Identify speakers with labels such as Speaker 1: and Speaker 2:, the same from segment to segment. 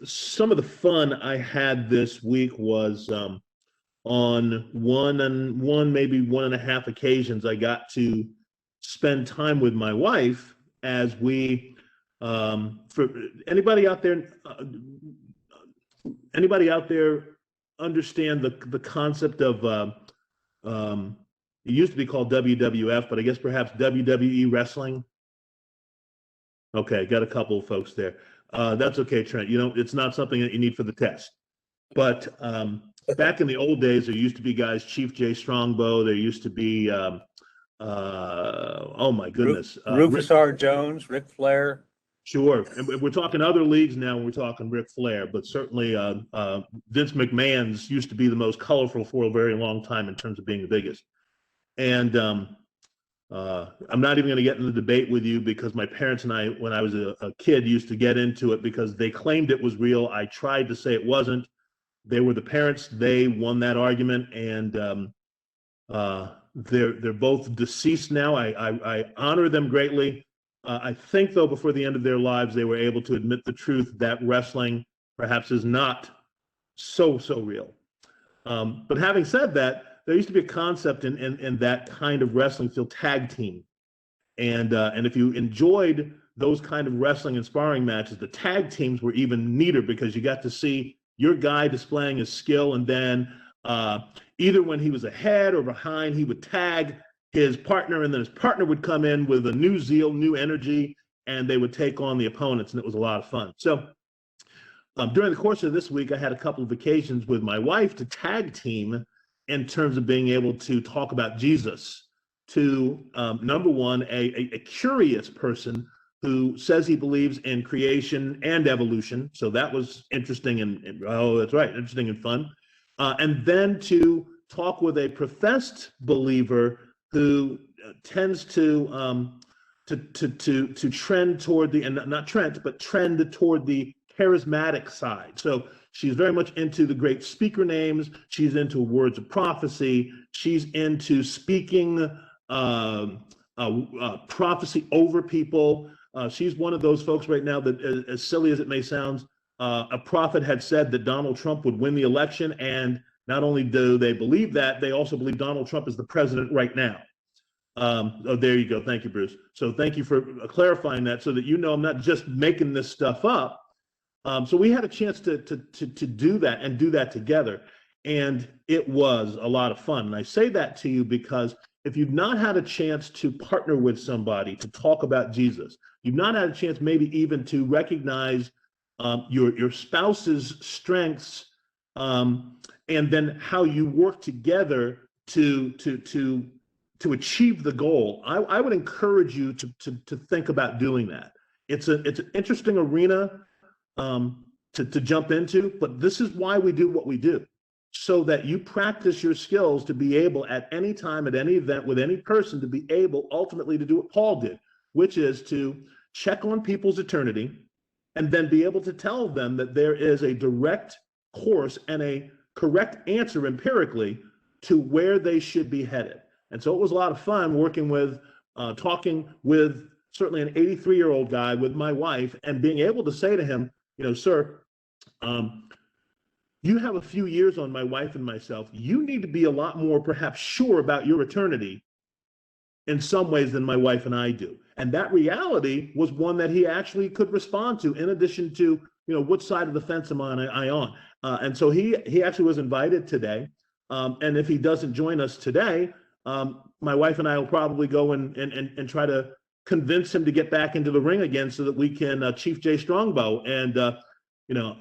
Speaker 1: some of the fun I had this week was on maybe one and a half occasions, I got to spend time with my wife as we, for anybody out there, understand the concept of, it used to be called WWF, but I guess perhaps WWE wrestling. Okay, got a couple of folks there. That's okay, Trent. You know, it's not something that you need for the test. But back in the old days, there used to be guys, Chief Jay Strongbow. There used to be, oh my goodness,
Speaker 2: Rufus R. Jones, Ric Flair.
Speaker 1: Sure, and we're talking other leagues now. We're talking Ric Flair, but certainly Vince McMahon's used to be the most colorful for a very long time in terms of being the biggest. And I'm not even going to get into the debate with you because my parents and I, when I was a kid, used to get into it because they claimed it was real. I tried to say it wasn't. They were the parents. They won that argument, and they're both deceased now. I honor them greatly. I think, though, before the end of their lives, they were able to admit the truth that wrestling perhaps is not so real. But having said that, there used to be a concept in that kind of wrestling field, tag team. And if you enjoyed those kind of wrestling and sparring matches, the tag teams were even neater because you got to see your guy displaying his skill, and then either when he was ahead or behind, he would tag his partner, and then his partner would come in with a new zeal, new energy, and they would take on the opponents, and it was a lot of fun. So during the course of this week, I had a couple of occasions with my wife to tag team in terms of being able to talk about Jesus to, number one, a curious person who says he believes in creation and evolution. So that was interesting and oh, that's right, interesting and fun. And then to talk with a professed believer who tends to trend toward the, and not trend, but trend toward the charismatic side. So she's very much into the great speaker names. She's into words of prophecy. She's into speaking prophecy over people. She's one of those folks right now that, as silly as it may sound, a prophet had said that Donald Trump would win the election, and not only do they believe that, they also believe Donald Trump is the president right now. Oh, there you go. Thank you, Bruce. So thank you for clarifying that so that you know I'm not just making this stuff up. So we had a chance to do that and do that together, and it was a lot of fun. And I say that to you because if you've not had a chance to partner with somebody to talk about Jesus, you've not had a chance maybe even to recognize your spouse's strengths, and then how you work together to achieve the goal. I would encourage you to think about doing that. It's an interesting arena to jump into, but this is why we do what we do, so that you practice your skills to be able at any time, at any event, with any person, to be able ultimately to do what Paul did, which is to check on people's eternity and then be able to tell them that there is a direct course and a correct answer empirically to where they should be headed. And so it was a lot of fun working with, talking with certainly an 83-year-old guy with my wife, and being able to say to him, you know, sir, you have a few years on my wife and myself. You need to be a lot more perhaps sure about your eternity in some ways than my wife and I do. And that reality was one that he actually could respond to, in addition to, you know, which side of the fence am I on? And so he actually was invited today. And if he doesn't join us today, my wife and I will probably go and try to convince him to get back into the ring again so that we can Chief Jay Strongbow. And, you know,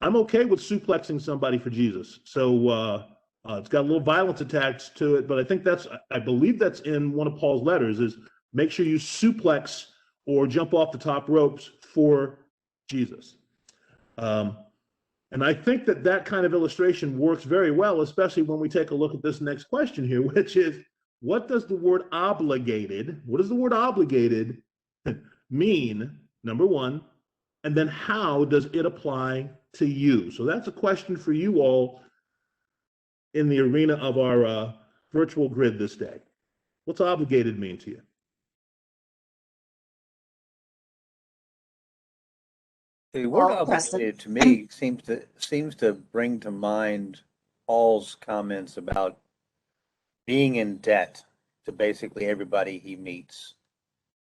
Speaker 1: I'm okay with suplexing somebody for Jesus. So it's got a little violence attached to it, but I believe that's in one of Paul's letters, is make sure you suplex or jump off the top ropes for Jesus. And I think that kind of illustration works very well, especially when we take a look at this next question here, which is, what does the word obligated mean, number one, and then how does it apply to you? So that's a question for you all in the arena of our virtual grid this day. What's obligated mean to you?
Speaker 2: The word
Speaker 3: Well, Preston.
Speaker 2: obligated to me seems to bring to mind Paul's comments about being in debt to basically everybody he meets.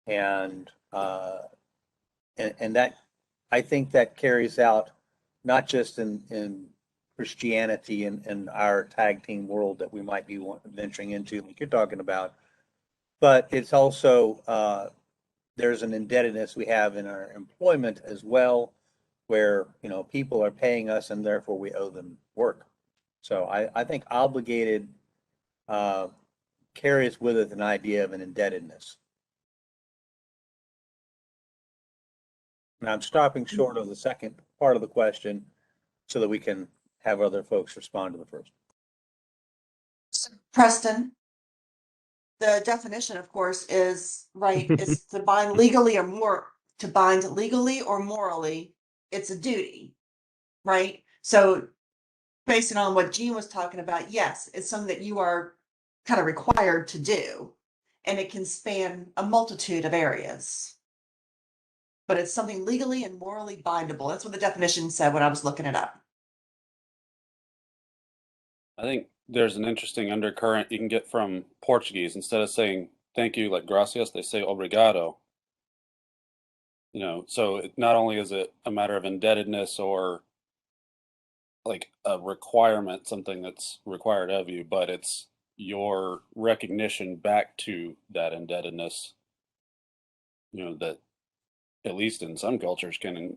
Speaker 2: And and that, I think that carries out not just in Christianity and our tag team world that we might be venturing into, like you're talking about, but it's also there's an indebtedness we have in our employment as well, where people are paying us and therefore we owe them work. So I think obligated uh, carries with it an idea of an indebtedness. And I'm stopping short of the second part of the question so that we can have other folks respond to the first.
Speaker 3: Preston, the definition, of course, is right, is to bind legally or morally, it's a duty, right? So based on what Gene was talking about, yes, it's something that you are kind of required to do. And it can span a multitude of areas. But it's something legally and morally bindable. That's what the definition said when I was looking it up.
Speaker 4: I think there's an interesting undercurrent you can get from Portuguese. Instead of saying thank you like gracias, they say obrigado. So not only is it a matter of indebtedness or like a requirement, something that's required of you, but it's your recognition back to that indebtedness, that at least in some cultures can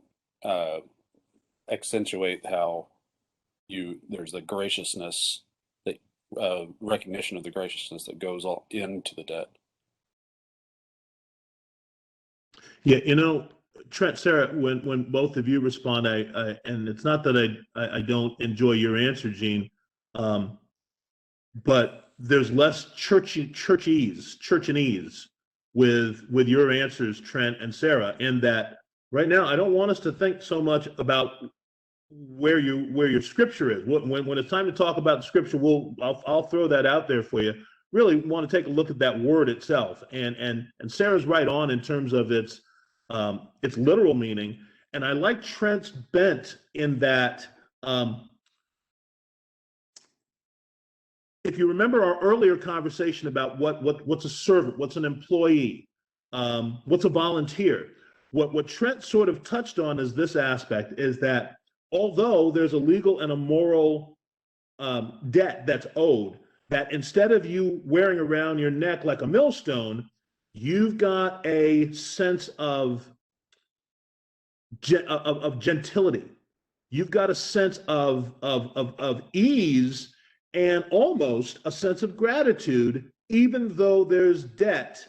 Speaker 4: accentuate how there's the graciousness that recognition of the graciousness that goes all into the debt.
Speaker 1: Yeah, Trent, Sarah, when both of you respond, and it's not that I don't enjoy your answer, Gene, but there's less churchanese with your answers, Trent and Sarah, in that right now I don't want us to think so much about where your scripture is. When it's time to talk about the scripture, I'll throw that out there for you. Really want to take a look at that word itself, and Sarah's right on in terms of its literal meaning, and I like Trent's bent in that. If you remember our earlier conversation about what's a servant, what's an employee, what's a volunteer, what Trent sort of touched on is this aspect, is that although there's a legal and a moral debt that's owed, that instead of you wearing around your neck like a millstone, you've got a sense of gentility. You've got a sense of ease and almost a sense of gratitude, even though there's debt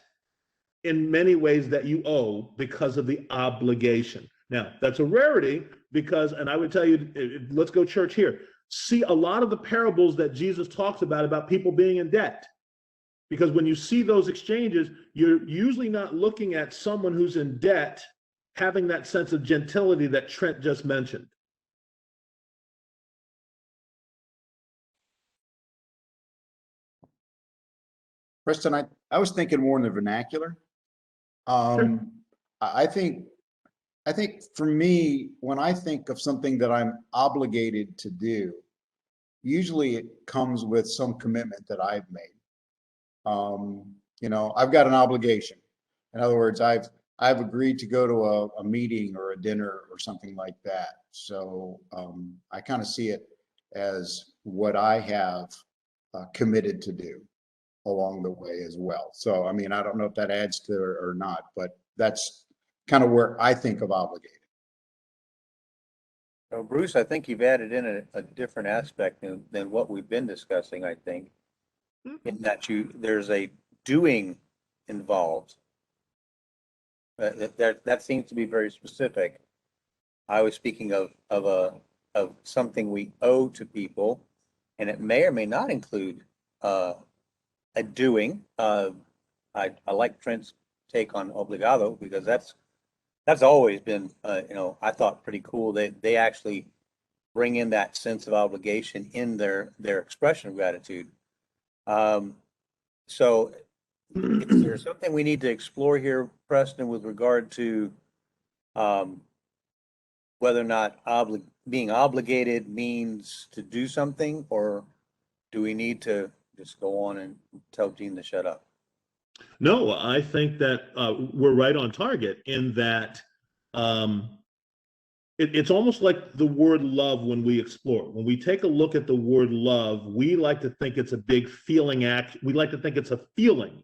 Speaker 1: in many ways that you owe because of the obligation. Now, that's a rarity because, and I would tell you, let's go church here. See a lot of the parables that Jesus talks about people being in debt. Because when you see those exchanges, you're usually not looking at someone who's in debt having that sense of gentility that Trent just mentioned.
Speaker 5: Preston, I was thinking more in the vernacular.
Speaker 1: Sure.
Speaker 5: I think for me, when I think of something that I'm obligated to do, usually it comes with some commitment that I've made. I've got an obligation. In other words, I've agreed to go to a meeting or a dinner or something like that. So I kind of see it as what I have committed to do along the way as well. So, I mean, I don't know if that adds to or not, but that's kind of where I think of obligated.
Speaker 2: So Bruce, I think you've added in a different aspect than what we've been discussing, I think, in that there's a doing involved. That seems to be very specific. I was speaking of something we owe to people, and it may or may not include a doing. I like Trent's take on obligado because that's always been I thought pretty cool. They actually bring in that sense of obligation in their expression of gratitude. So is there something we need to explore here, Preston, with regard to whether or not being obligated means to do something, or do we need to just go on and tell Gene to shut up?
Speaker 1: No, I think that we're right on target in that it's almost like the word love when we explore. When we take a look at the word love, we like to think it's a big feeling act. We like to think it's a feeling,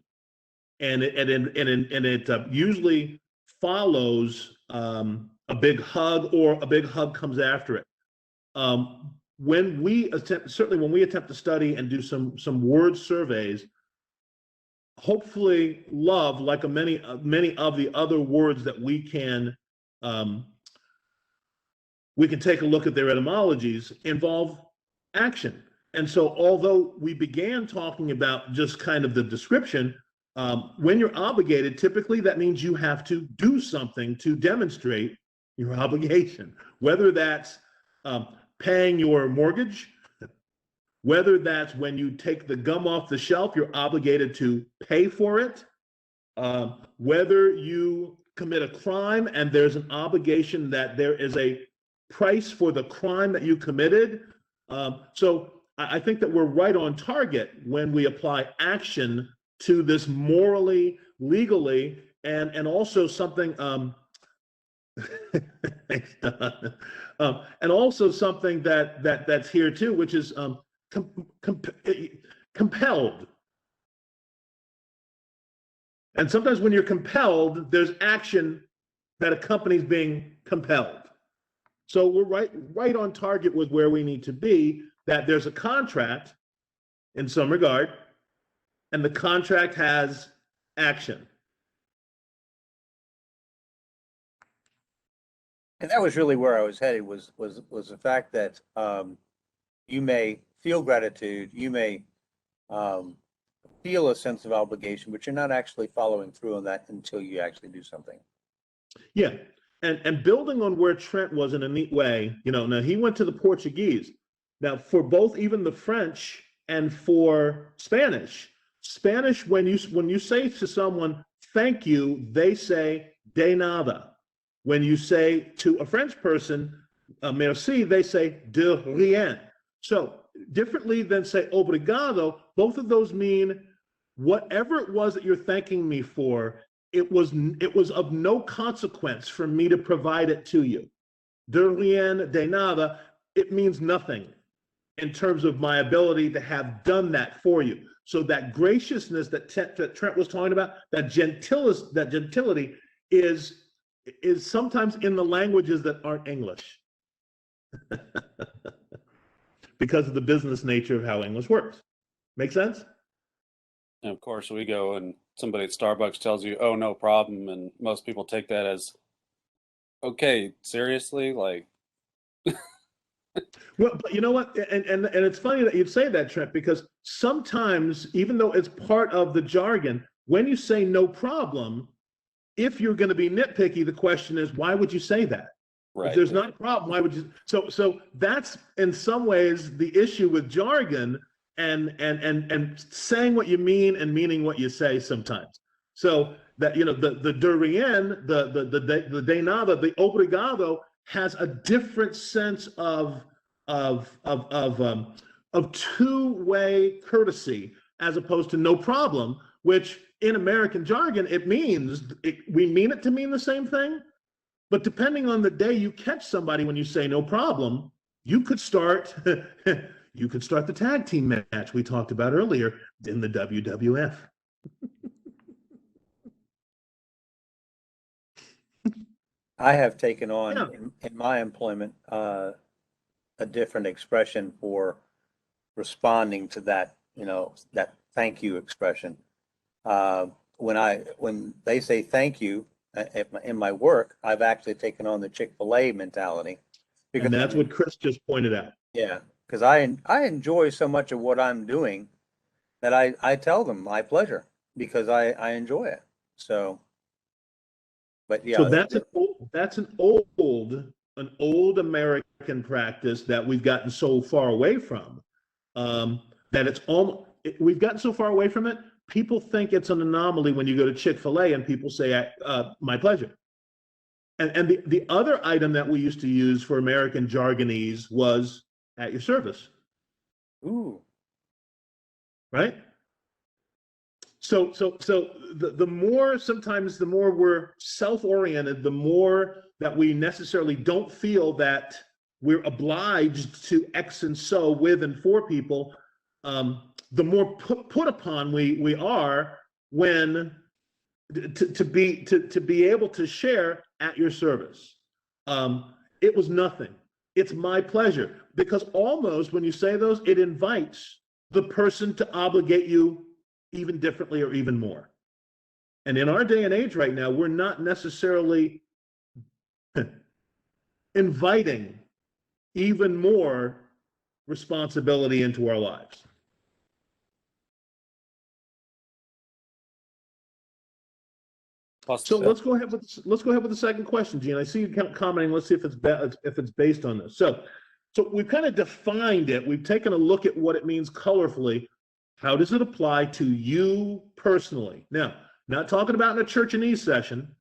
Speaker 1: and it usually follows a big hug, or a big hug comes after it. When we attempt, certainly when we attempt to study and do some word surveys, hopefully love, like many of the other words that we can take a look at their etymologies, involve action. And so although we began talking about just kind of the description, when you're obligated, typically that means you have to do something to demonstrate your obligation, whether that's paying your mortgage, whether that's when you take the gum off the shelf, you're obligated to pay for it, whether you commit a crime and there's an obligation that there is a price for the crime that you committed. So I think that we're right on target when we apply action to this morally, legally, and also something, and also something that's here too, which is compelled. And sometimes when you're compelled, there's action that accompanies being compelled. So we're right on target with where we need to be, that there's a contract in some regard, and the contract has action.
Speaker 2: And that was really where I was headed, was the fact that you may feel gratitude, you may feel a sense of obligation, but you're not actually following through on that until you actually do something.
Speaker 1: Yeah, and building on where Trent was in a neat way, now he went to the Portuguese. Now for both, even the French and for Spanish, when you say to someone, thank you, they say de nada. When you say to a French person, merci, they say de rien. So differently than say obrigado, both of those mean whatever it was that you're thanking me for, it was of no consequence for me to provide it to you. De rien, de nada, it means nothing in terms of my ability to have done that for you. So that graciousness that Trent was talking about, that gentility is sometimes in the languages that aren't English because of the business nature of how English works. Make sense?
Speaker 4: And of course, we go and somebody at Starbucks tells you, "Oh, no problem," and most people take that as, "Okay, seriously?" Like,
Speaker 1: well, but you know what? And it's funny that you'd say that, Trent, because sometimes, even though it's part of the jargon, when you say no problem, if you're going to be nitpicky, the question is, why would you say that?
Speaker 4: right.
Speaker 1: If there's not a problem, why would you? So that's in some ways the issue with jargon and saying what you mean and meaning what you say sometimes. So that, the de rien, the de nada, the obrigado has a different sense of two-way courtesy as opposed to no problem, which in American jargon, we mean it to mean the same thing, but depending on the day you catch somebody when you say no problem, you could start the tag team match we talked about earlier in the WWF.
Speaker 2: I have taken on in my employment a different expression for responding to that, that thank you expression. When they say thank you in my work, I've actually taken on the Chick-fil-A mentality.
Speaker 1: And that's what Chris just pointed out.
Speaker 2: Yeah, because I enjoy so much of what I'm doing that I tell them my pleasure because I enjoy it. So, but yeah.
Speaker 1: So that's an old American practice that we've gotten so far away from, that we've gotten so far away from it. People think it's an anomaly when you go to Chick-fil-A and people say, my pleasure. And the other item that we used to use for American jargonese was at your service,
Speaker 2: Ooh,
Speaker 1: right? So the more, sometimes the more we're self-oriented, the more that we necessarily don't feel that we're obliged to X and so with and for people, the more put upon we are when to be able to share at your service. It was nothing. It's my pleasure, because almost when you say those, it invites the person to obligate you even differently or even more. And in our day and age right now, we're not necessarily inviting even more responsibility into our lives.
Speaker 4: Plus,
Speaker 1: So let's go ahead with the second question, Gene. I see you commenting. Let's see if it's based on this. So we've kind of defined it. We've taken a look at what it means colorfully. How does it apply to you personally? Now, not talking about in a church and ease session.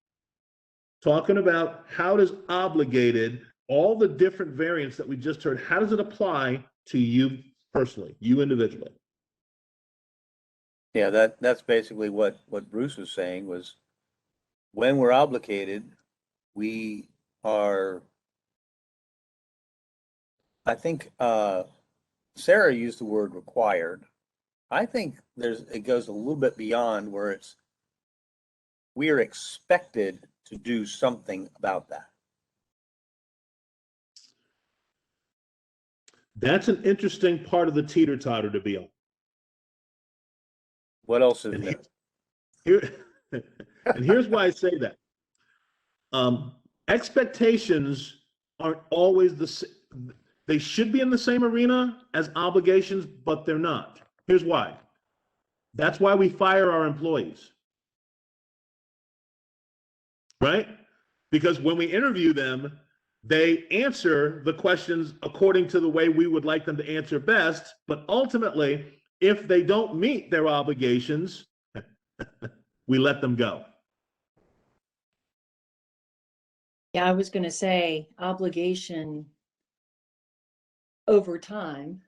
Speaker 1: Talking about how does obligated, all the different variants that we just heard, how does it apply to you personally, you individually?
Speaker 2: yeah, that's basically what Bruce was saying was when we're obligated, we are, I think Sarah used the word required. I think it goes a little bit beyond where it's we are expected to do something about that.
Speaker 1: That's an interesting part of the teeter-totter to be on.
Speaker 2: What else is
Speaker 1: And
Speaker 2: there?
Speaker 1: here, and here's why I say that. Expectations aren't always they should be in the same arena as obligations, but they're not. Here's why. That's why we fire our employees. Right? Because when we interview them, they answer the questions according to the way we would like them to answer best. But ultimately, if they don't meet their obligations, we let them go.
Speaker 6: Yeah, I was going to say obligation over time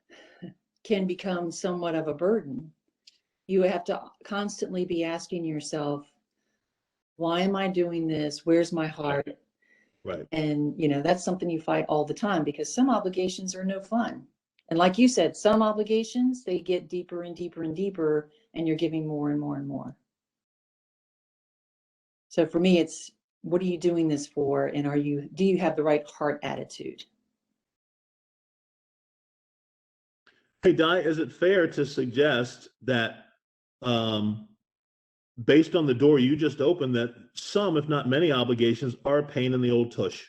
Speaker 6: can become somewhat of a burden. You have to constantly be asking yourself, why am I doing this? Where's my heart?
Speaker 1: Right.
Speaker 6: And, that's something you fight all the time because some obligations are no fun. And like you said, some obligations, they get deeper and deeper and deeper, and you're giving more and more and more. So for me, it's, what are you doing this for? And do you have the right heart attitude?
Speaker 1: Hey, Di, is it fair to suggest that based on the door you just opened, that some, if not many, obligations are a pain in the old tush?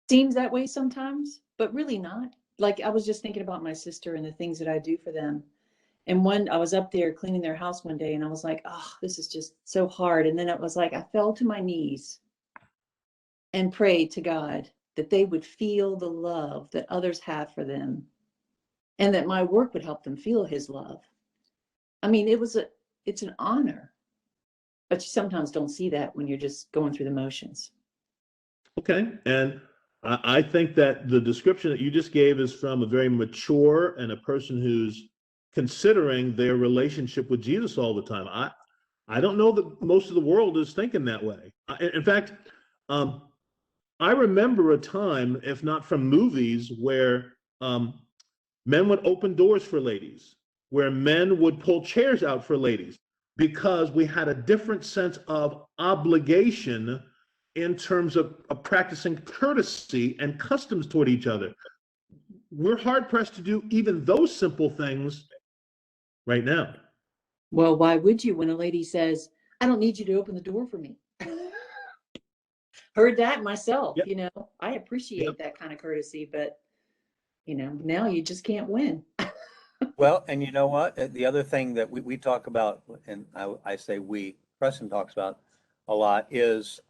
Speaker 6: Seems that way sometimes, but really not. Like I was just thinking about my sister and the things that I do for them. And I was up there cleaning their house one day and I was like, oh, this is just so hard. And then it was like, I fell to my knees and prayed to God that they would feel the love that others have for them and that my work would help them feel his love. I mean, it's an honor, but you sometimes don't see that when you're just going through the motions.
Speaker 1: Okay. And I think that the description that you just gave is from a very mature and a person who's considering their relationship with Jesus all the time. I don't know that most of the world is thinking that way. In fact, I remember a time, if not from movies, where men would open doors for ladies, where men would pull chairs out for ladies, because we had a different sense of obligation in terms of practicing courtesy and customs toward each other. We're hard pressed to do even those simple things right now.
Speaker 6: Well, why would you when a lady says, I don't need you to open the door for me? Heard that myself,
Speaker 1: Yep.
Speaker 6: I appreciate that kind of courtesy, but now you just can't win.
Speaker 2: Well, and you know what? The other thing that we talk about, and I say Preston talks about a lot, is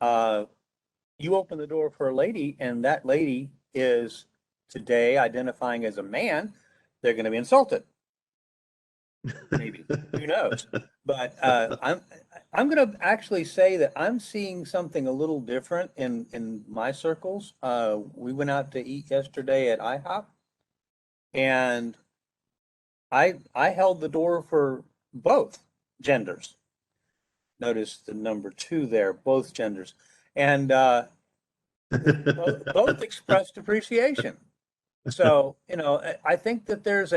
Speaker 2: you open the door for a lady, and that lady is today identifying as a man, they're going to be insulted. maybe, who knows? But I'm going to actually say that I'm seeing something a little different in my circles. We went out to eat yesterday at IHOP, and I held the door for both genders. Notice the number two there, both genders, and both expressed appreciation. So, I think that there's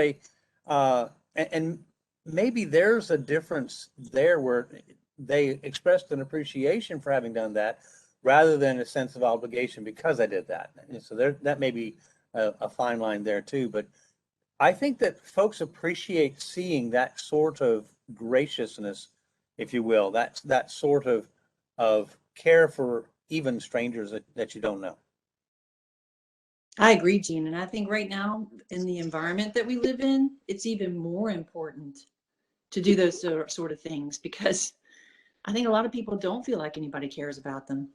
Speaker 2: and maybe there's a difference there where they expressed an appreciation for having done that rather than a sense of obligation because I did that. And so that may be a fine line there too. But I think that folks appreciate seeing that sort of graciousness, if you will, that sort of care for even strangers that you don't know.
Speaker 6: I agree, Gene. And I think right now in the environment that we live in, it's even more important to do those sort of things because I think a lot of people don't feel like anybody cares about them.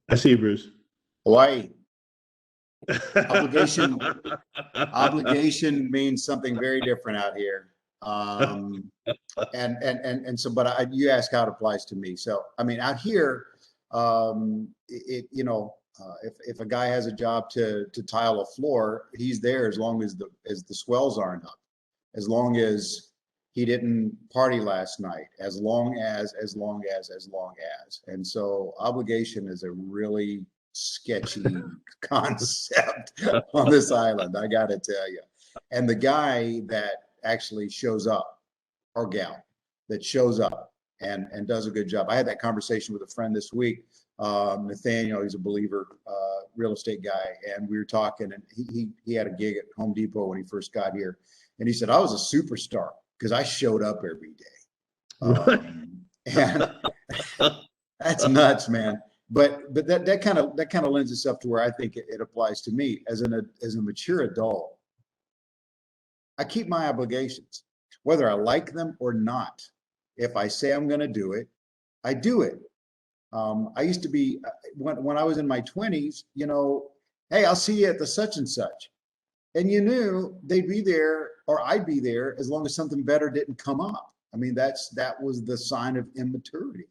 Speaker 1: I see you, Bruce.
Speaker 5: Hawaii. Obligation means something very different out here. And so, but you ask how it applies to me. So, I mean, out here, if a guy has a job to tile a floor, he's there as long as the swells aren't up, as long as he didn't party last night, as long as. And so obligation is a really sketchy concept on this island, I got to tell you. And the guy that actually shows up, or gal that shows up and does a good job. I had that conversation with a friend this week, Nathaniel. He's a believer, real estate guy, and we were talking. And he had a gig at Home Depot when he first got here, and he said I was a superstar because I showed up every day. And that's nuts, man. But that kind of lends itself to where I think it applies to me as a mature adult. I keep my obligations, whether I like them or not. If I say I'm going to do it, I do it. I used to be, when I was in my 20s, hey, I'll see you at the such and such. And you knew they'd be there or I'd be there as long as something better didn't come up. I mean, that was the sign of immaturity.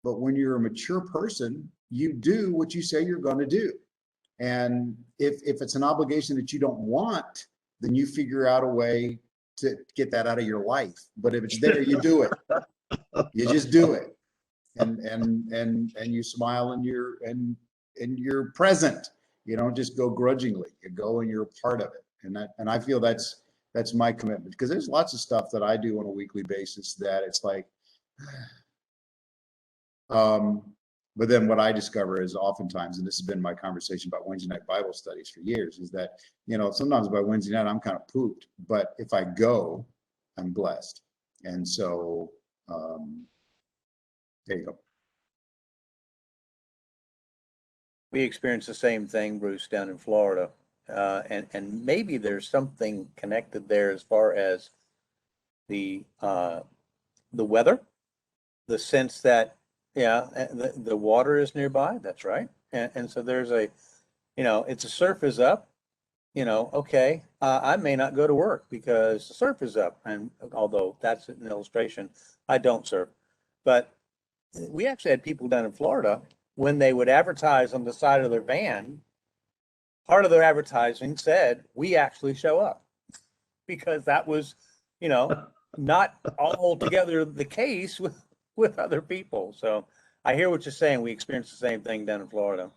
Speaker 5: But when you're a mature person, you do what you say you're going to do. And if it's an obligation that you don't want, then you figure out a way to get that out of your life. But if it's there, you do it. You just do it. And you smile and you're present. You don't just go grudgingly. You go and you're a part of it. And I feel that's my commitment, because there's lots of stuff that I do on a weekly basis that it's like, but then what I discover is oftentimes, and this has been my conversation about Wednesday night Bible studies for years, is that, sometimes by Wednesday night I'm kind of pooped, but if I go, I'm blessed. And so, there you go.
Speaker 2: We experienced the same thing, Bruce, down in Florida. And maybe there's something connected there as far as the weather, the sense that, the water is nearby. That's right. And so there's it's the surf is up, okay, I may not go to work because the surf is up. And although that's an illustration, I don't surf. But we actually had people down in Florida, when they would advertise on the side of their van, part of their advertising said, we actually show up, because that was, not altogether the case with other people. So I hear what you're saying. We experienced the same thing down in Florida.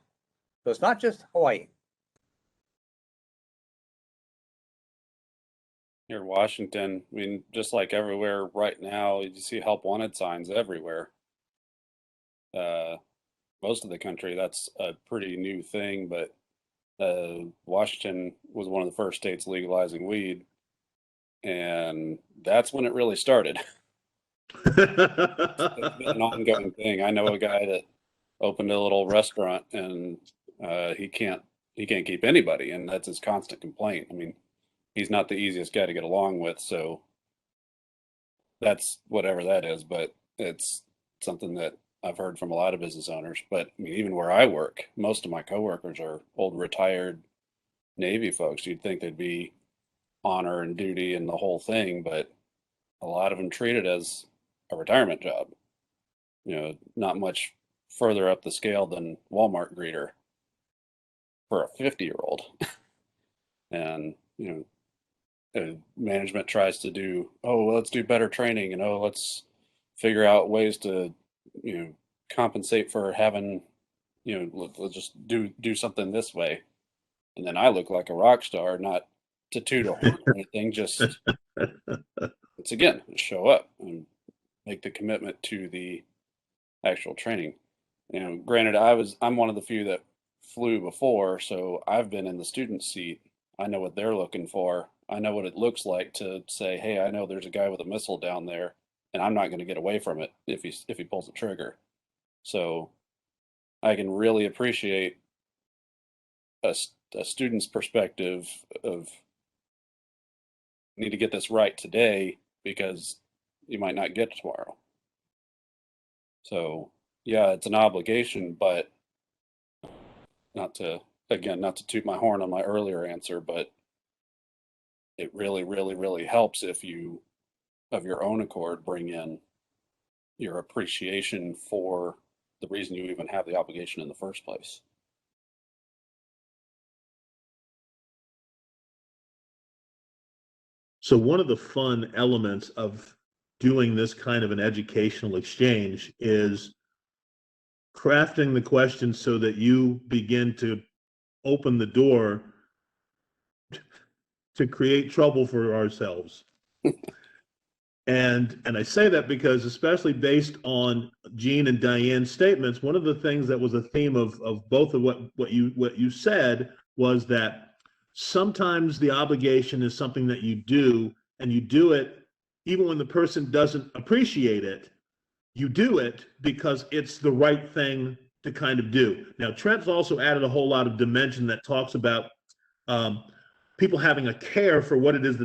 Speaker 2: So it's not just Hawaii.
Speaker 4: Here in Washington, I mean, just like everywhere right now, you see help wanted signs everywhere. Most of the country, that's a pretty new thing, but Washington was one of the first states legalizing weed, and that's when it really started. It's been an ongoing thing. I know a guy that opened a little restaurant, and he can't keep anybody, and that's his constant complaint. I mean, he's not the easiest guy to get along with, so that's whatever that is, but it's something that I've heard from a lot of business owners, but I mean, even where I work, most of my coworkers are old retired Navy folks. You'd think they'd be honor and duty and the whole thing, but a lot of them treat it as a retirement job. You know, not much further up the scale than Walmart greeter for a 50-year-old. And, you know, management tries to do, oh, well, let's do better training, and oh, let's figure out ways to, you know, compensate for having, you know, let's just do something this way. And then I look like a rock star, not to toot a horn or anything, just it's again, show up and make the commitment to the actual training. You know, granted, I'm one of the few that flew before, so I've been in the student seat. I know what they're looking for. I know what it looks like to say, hey, I know there's a guy with a missile down there, and I'm not going to get away from it if he pulls the trigger. So I can really appreciate a student's perspective of need to get this right today because you might not get tomorrow. So yeah, it's an obligation, but not to toot my horn on my earlier answer, but it really, really, really helps if you, of your own accord, bring in your appreciation for the reason you even have the obligation in the first place.
Speaker 1: So one of the fun elements of doing this kind of an educational exchange is crafting the questions so that you begin to open the door to create trouble for ourselves. And I say that because, especially based on Gene and Diane's statements, one of the things that was a theme of both of what you said was that sometimes the obligation is something that you do, and you do it even when the person doesn't appreciate it. You do it because it's the right thing to kind of do. Now, Trent's also added a whole lot of dimension that talks about people having a care for what it is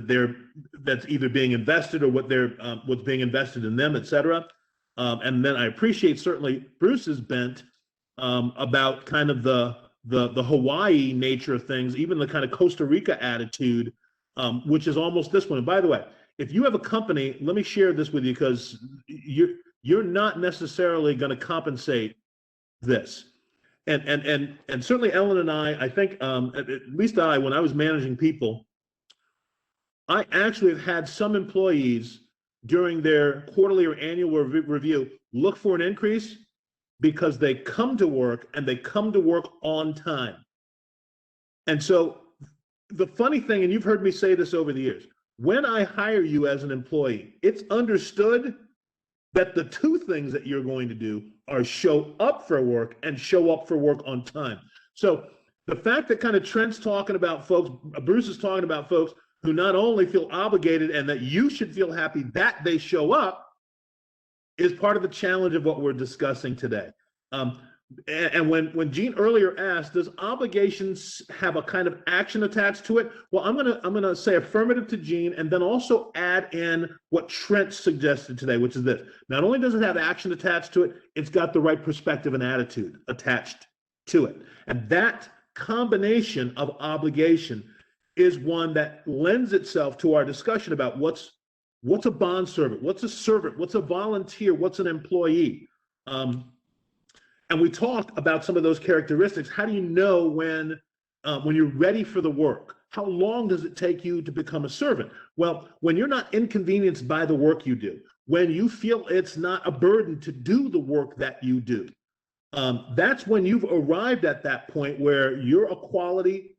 Speaker 1: that's either being invested or what's being invested in them, et cetera. And then I appreciate certainly Bruce's bent about kind of the Hawaii nature of things, even the kind of Costa Rica attitude, which is almost this one. And by the way, if you have a company, let me share this with you, because you're not necessarily going to compensate this. And certainly Ellen and I think, at least when I was managing people, I actually have had some employees during their quarterly or annual review look for an increase because they come to work and they come to work on time. And so the funny thing, and you've heard me say this over the years, when I hire you as an employee, it's understood that the two things that you're going to do are show up for work and show up for work on time. So the fact that kind of Trent's talking about folks, Bruce is talking about folks who not only feel obligated and that you should feel happy that they show up is part of the challenge of what we're discussing today. And when Gene earlier asked, does obligations have a kind of action attached to it? Well, I'm gonna say affirmative to Gene, and then also add in what Trent suggested today, which is this: not only does it have action attached to it, it's got the right perspective and attitude attached to it, and that combination of obligation is one that lends itself to our discussion about what's a bond servant, what's a servant, what's a volunteer, what's an employee. And we talked about some of those characteristics. How do you know when you're ready for the work? How long does it take you to become a servant? Well, when you're not inconvenienced by the work you do, when you feel it's not a burden to do the work that you do, that's when you've arrived at that point where you're a quality,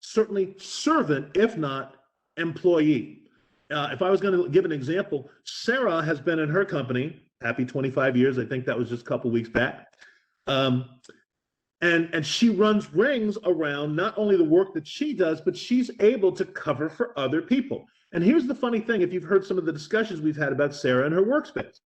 Speaker 1: certainly servant, if not employee. If I was going to give an example, Sarah has been in her company, happy 25 years. I think that was just a couple weeks back. And she runs rings around not only the work that she does, but she's able to cover for other people. And here's the funny thing, if you've heard some of the discussions we've had about Sarah and her workspace,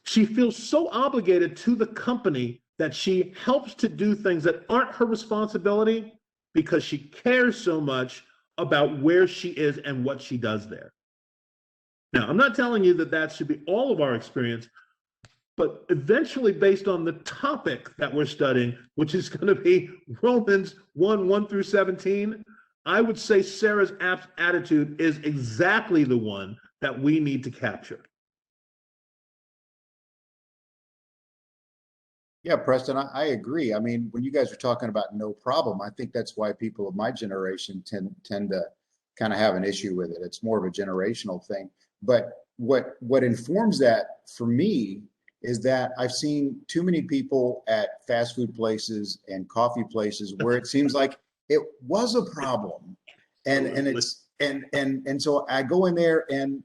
Speaker 1: she feels so obligated to the company that she helps to do things that aren't her responsibility because she cares so much about where she is and what she does there. Now, I'm not telling you that should be all of our experience, but eventually based on the topic that we're studying, which is going to be Romans 1 through 17, I would say Sarah's attitude is exactly the one that we need to capture.
Speaker 5: Yeah, Preston, I agree. I mean, when you guys are talking about no problem, I think that's why people of my generation tend to kind of have an issue with it. It's more of a generational thing. But what informs that for me is that I've seen too many people at fast food places and coffee places where it seems like it was a problem. And so I go in there, and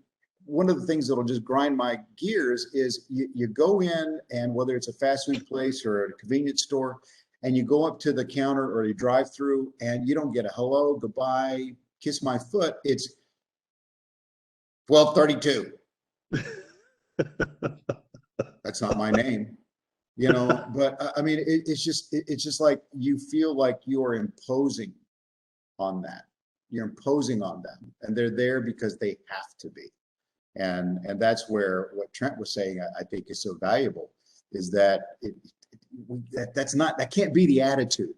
Speaker 5: one of the things that'll just grind my gears is you go in, and whether it's a fast food place or a convenience store, and you go up to the counter or you drive through and you don't get a hello, goodbye, kiss my foot. It's 12:32. That's not my name, you know. But I mean, it's just like you feel like you're imposing on that. You're imposing on them, and they're there because they have to be. And that's where what Trent was saying, I think, is so valuable, is that that can't be the attitude.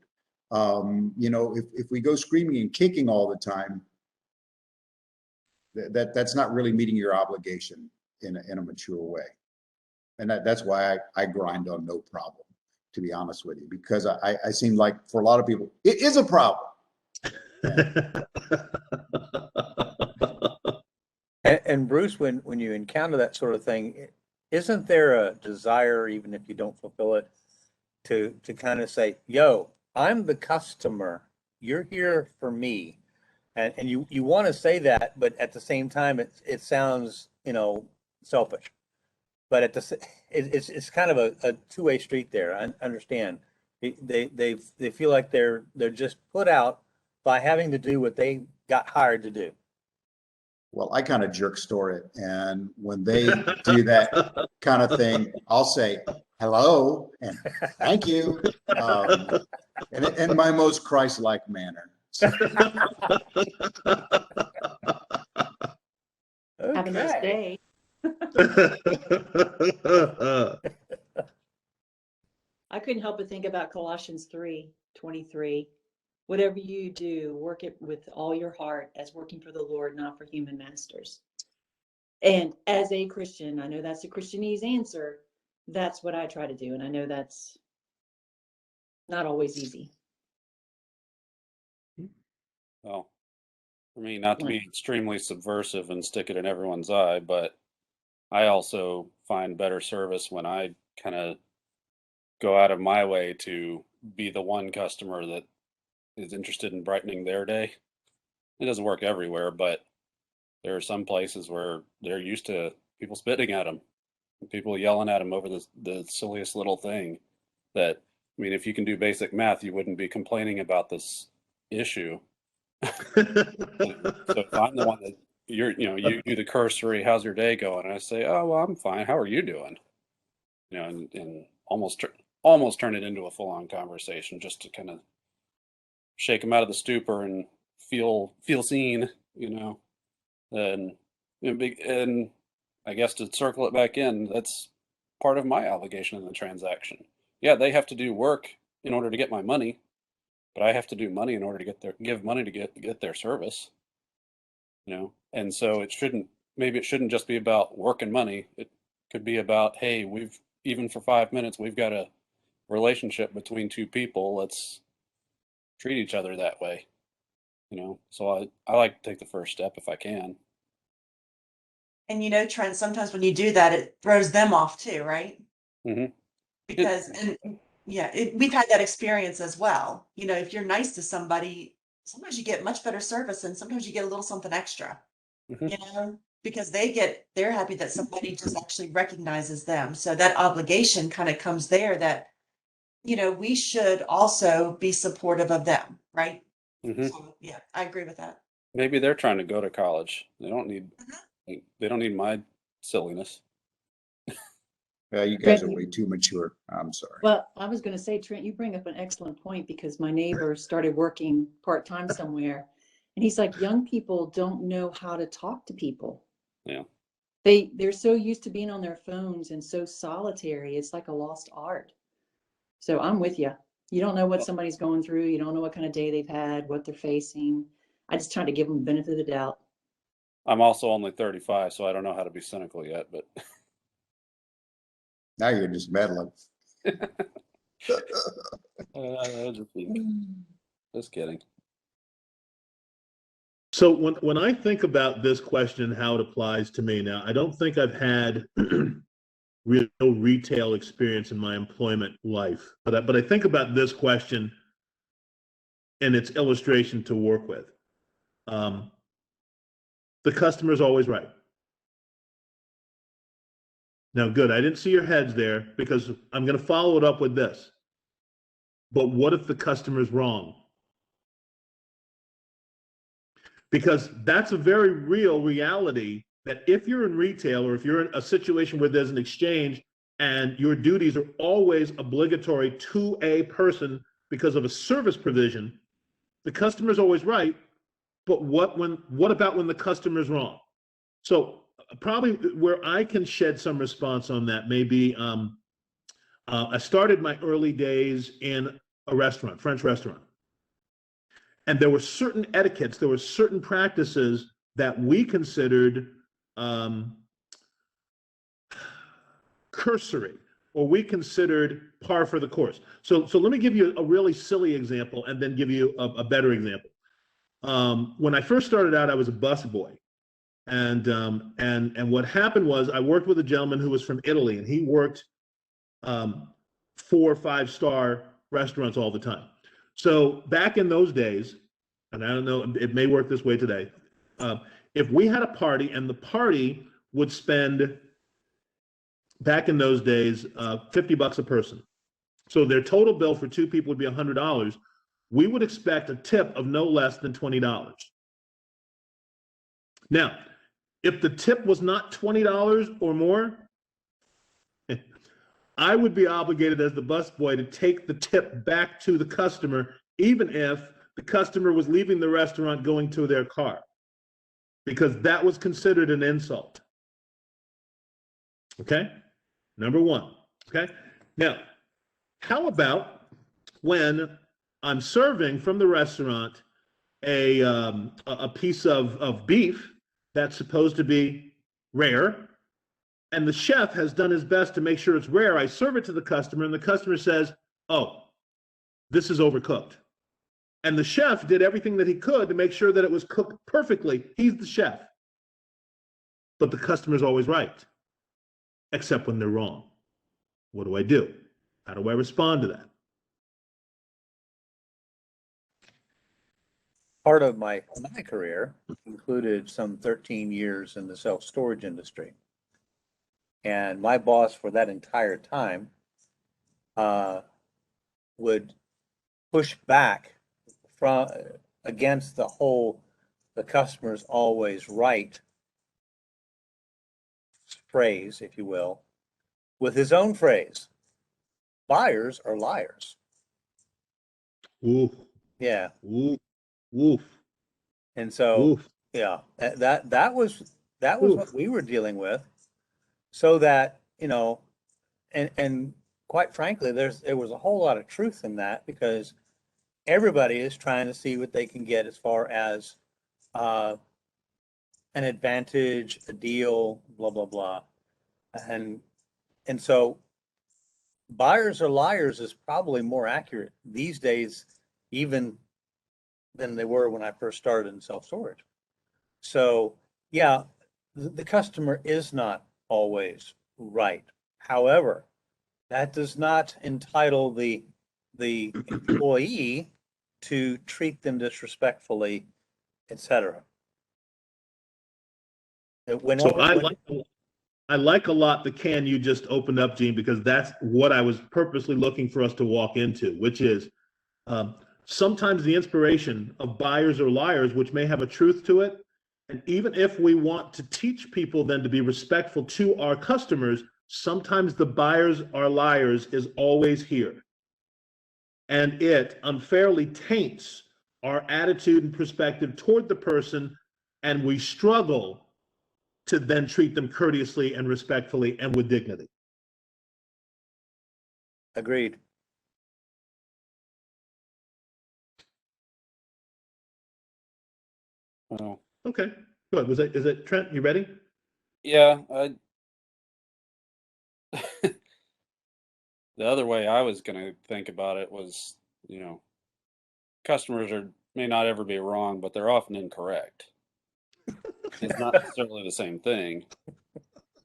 Speaker 5: You know, if we go screaming and kicking all the time, that's not really meeting your obligation in a mature way. And that's why I grind on no problem, to be honest with you, because I seem like for a lot of people, it is a problem.
Speaker 2: And Bruce, when you encounter that sort of thing, isn't there a desire, even if you don't fulfill it, to kind of say, yo, I'm the customer, you're here for me. And you want to say that, but at the same time, it sounds, you know, selfish. But it's kind of a two-way street there. I understand. They feel like they're just put out by having to do what they got hired to do.
Speaker 5: Well, I kind of jerk store it. And when they do that kind of thing, I'll say hello and thank you, in my most Christ-like manner.
Speaker 6: Have a nice day. I couldn't help but think about Colossians 3:23. Whatever you do, work it with all your heart as working for the Lord, not for human masters. And as a Christian, I know that's the Christianese answer. That's what I try to do. And I know that's not always easy.
Speaker 4: Well, for me, not to be extremely subversive and stick it in everyone's eye, but I also find better service when I kind of go out of my way to be the one customer that is interested in brightening their day. It doesn't work everywhere, but there are some places where they're used to people spitting at them, people yelling at them over the silliest little thing. That, I mean, if you can do basic math, you wouldn't be complaining about this issue. So if I'm the one that you do the cursory, how's your day going? And I say, oh, well, I'm fine. How are you doing? You know, and almost turn it into a full-on conversation just to kind of shake them out of the stupor and feel seen, you know. And I guess to circle it back in, that's part of my obligation in the transaction. Yeah, they have to do work in order to get my money, but I have to do money in order to give money to get their service. You know, and so it shouldn't just be about work and money. It could be about, hey, even for 5 minutes, we've got a relationship between two people. Let's treat each other that way. You know, so I like to take the first step if I can.
Speaker 3: And you know, Trent, sometimes when you do that, it throws them off too, right?
Speaker 4: Mm-hmm.
Speaker 3: Because, we've had that experience as well. You know, if you're nice to somebody, sometimes you get much better service and sometimes you get a little something extra,
Speaker 4: Mm-hmm.
Speaker 3: you know, because they're happy that somebody just actually recognizes them. So that obligation kind of comes there that, you know, we should also be supportive of them, right?
Speaker 4: Mm-hmm.
Speaker 3: So, yeah, I agree with that.
Speaker 4: Maybe they're trying to go to college. They don't need my silliness.
Speaker 5: You guys are way too mature. I'm sorry.
Speaker 6: Well, I was going to say, Trent, you bring up an excellent point, because my neighbor started working part-time somewhere, and he's like, young people don't know how to talk to people.
Speaker 4: Yeah.
Speaker 6: they're so used to being on their phones and so solitary. It's like a lost art. So I'm with you. You don't know what somebody's going through. You don't know what kind of day they've had, what they're facing. I just try to give them the benefit of the doubt.
Speaker 4: I'm also only 35, so I don't know how to be cynical yet, but
Speaker 5: Now you're just meddling.
Speaker 4: just kidding.
Speaker 1: So when I think about this question, how it applies to me now, I don't think I've had real retail experience in my employment life, but I think about this question and its illustration to work with. The customer's always right. Now, good. I didn't see your heads there because I'm going to follow it up with this. But what if the customer's wrong? Because that's a very real reality that if you're in retail or if you're in a situation where there's an exchange and your duties are always obligatory to a person because of a service provision, the customer's always right. But what about when the customer's wrong? So probably where I can shed some response on that may be I started my early days in a restaurant, French restaurant. And there were certain etiquettes, there were certain practices that we considered cursory, or we considered par for the course. So let me give you a really silly example and then give you a better example. When I first started out, I was a busboy. And what happened was I worked with a gentleman who was from Italy, and he worked 4 or 5-star restaurants all the time. So back in those days, and I don't know, it may work this way today, if we had a party and the party would spend, back in those days, $50 a person. So their total bill for 2 people would be $100. We would expect a tip of no less than $20. Now, if the tip was not $20 or more, I would be obligated as the busboy to take the tip back to the customer, even if the customer was leaving the restaurant going to their car, because that was considered an insult. Okay? Number one. Okay? Now, how about when I'm serving from the restaurant a piece of beef that's supposed to be rare, and the chef has done his best to make sure it's rare. I serve it to the customer, and the customer says, "Oh, this is overcooked." And the chef did everything that he could to make sure that it was cooked perfectly. He's the chef. But the customer's always right, except when they're wrong. What do I do? How do I respond to that?
Speaker 2: Part of my career included some 13 years in the self-storage industry. And my boss for that entire time would push back against the customer's always right phrase, if you will, with his own phrase: buyers are liars.
Speaker 1: Oof.
Speaker 2: Yeah.
Speaker 1: Oof. Oof.
Speaker 2: And so,
Speaker 1: Oof.
Speaker 2: yeah, that was what we were dealing with. So that, and quite frankly, there was a whole lot of truth in that, because everybody is trying to see what they can get as far as an advantage, a deal, blah, blah, blah. And so buyers are liars is probably more accurate these days, even than they were when I first started in self-storage. So yeah, the customer is not always right. However, that does not entitle the employee to treat them disrespectfully, etc.
Speaker 1: So I like a lot the can you just opened up, Gene, because that's what I was purposely looking for us to walk into, which is sometimes the inspiration of buyers or liars, which may have a truth to it. And even if we want to teach people then to be respectful to our customers, sometimes the buyers are liars is always here. And it unfairly taints our attitude and perspective toward the person, and we struggle to then treat them courteously and respectfully and with dignity.
Speaker 2: Agreed.
Speaker 4: Well,
Speaker 1: Okay, good. Is it Trent? You ready?
Speaker 4: yeah, the other way I was going to think about it was, you know, customers may not ever be wrong, but they're often incorrect. It's not necessarily the same thing.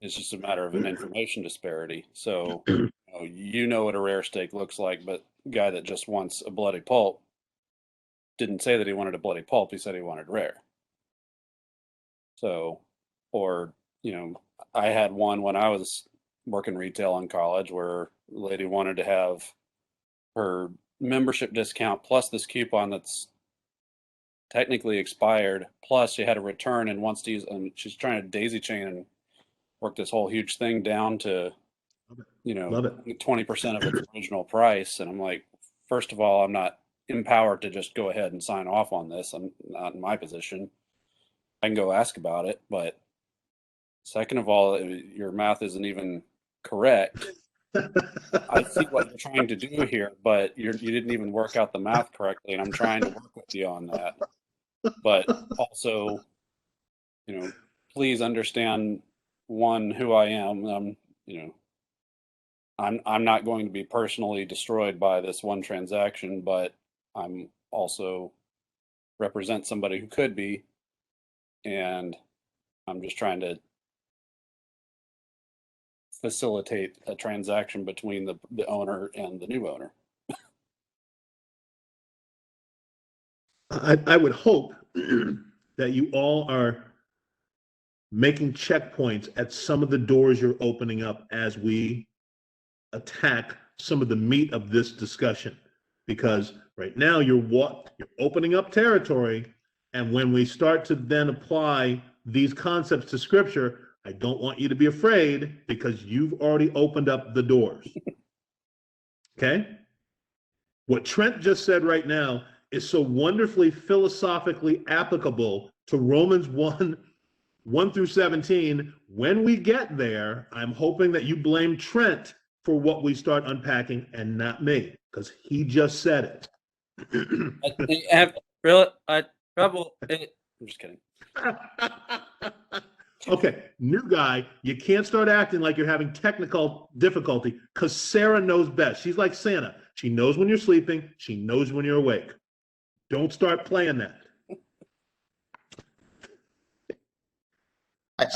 Speaker 4: It's just a matter of an information disparity. So, you know what a rare steak looks like, but the guy that just wants a bloody pulp didn't say that he wanted a bloody pulp. He said he wanted rare. So, or, I had one when I was working retail in college where a lady wanted to have her membership discount plus this coupon that's technically expired, plus she had a return and wants to use, and she's trying to daisy chain and work this whole huge thing down to,
Speaker 1: Love it.
Speaker 4: 20% of its original price. And I'm like, first of all, I'm not empowered to just go ahead and sign off on this. I'm not in my position. I can go ask about it, but second of all, your math isn't even correct. I see what you're trying to do here, but you didn't even work out the math correctly, and I'm trying to work with you on that. But also, please understand, one, who I am. I'm not going to be personally destroyed by this one transaction, but I'm also represent somebody who could be, and I'm just trying to facilitate a transaction between the owner and the new owner.
Speaker 1: I would hope that you all are making checkpoints at some of the doors you're opening up as we attack some of the meat of this discussion, because right now you're opening up territory, and when we start to then apply these concepts to scripture, I don't want you to be afraid, because you've already opened up the doors. Okay? What Trent just said right now is so wonderfully philosophically applicable to Romans 1 through 17. When we get there, I'm hoping that you blame Trent for what we start unpacking and not me, because he just said it.
Speaker 4: I have really trouble. I'm just kidding.
Speaker 1: Okay, new guy, you can't start acting like you're having technical difficulty, because Sarah knows best. She's like Santa. She knows when you're sleeping. She knows when you're awake. Don't start playing that.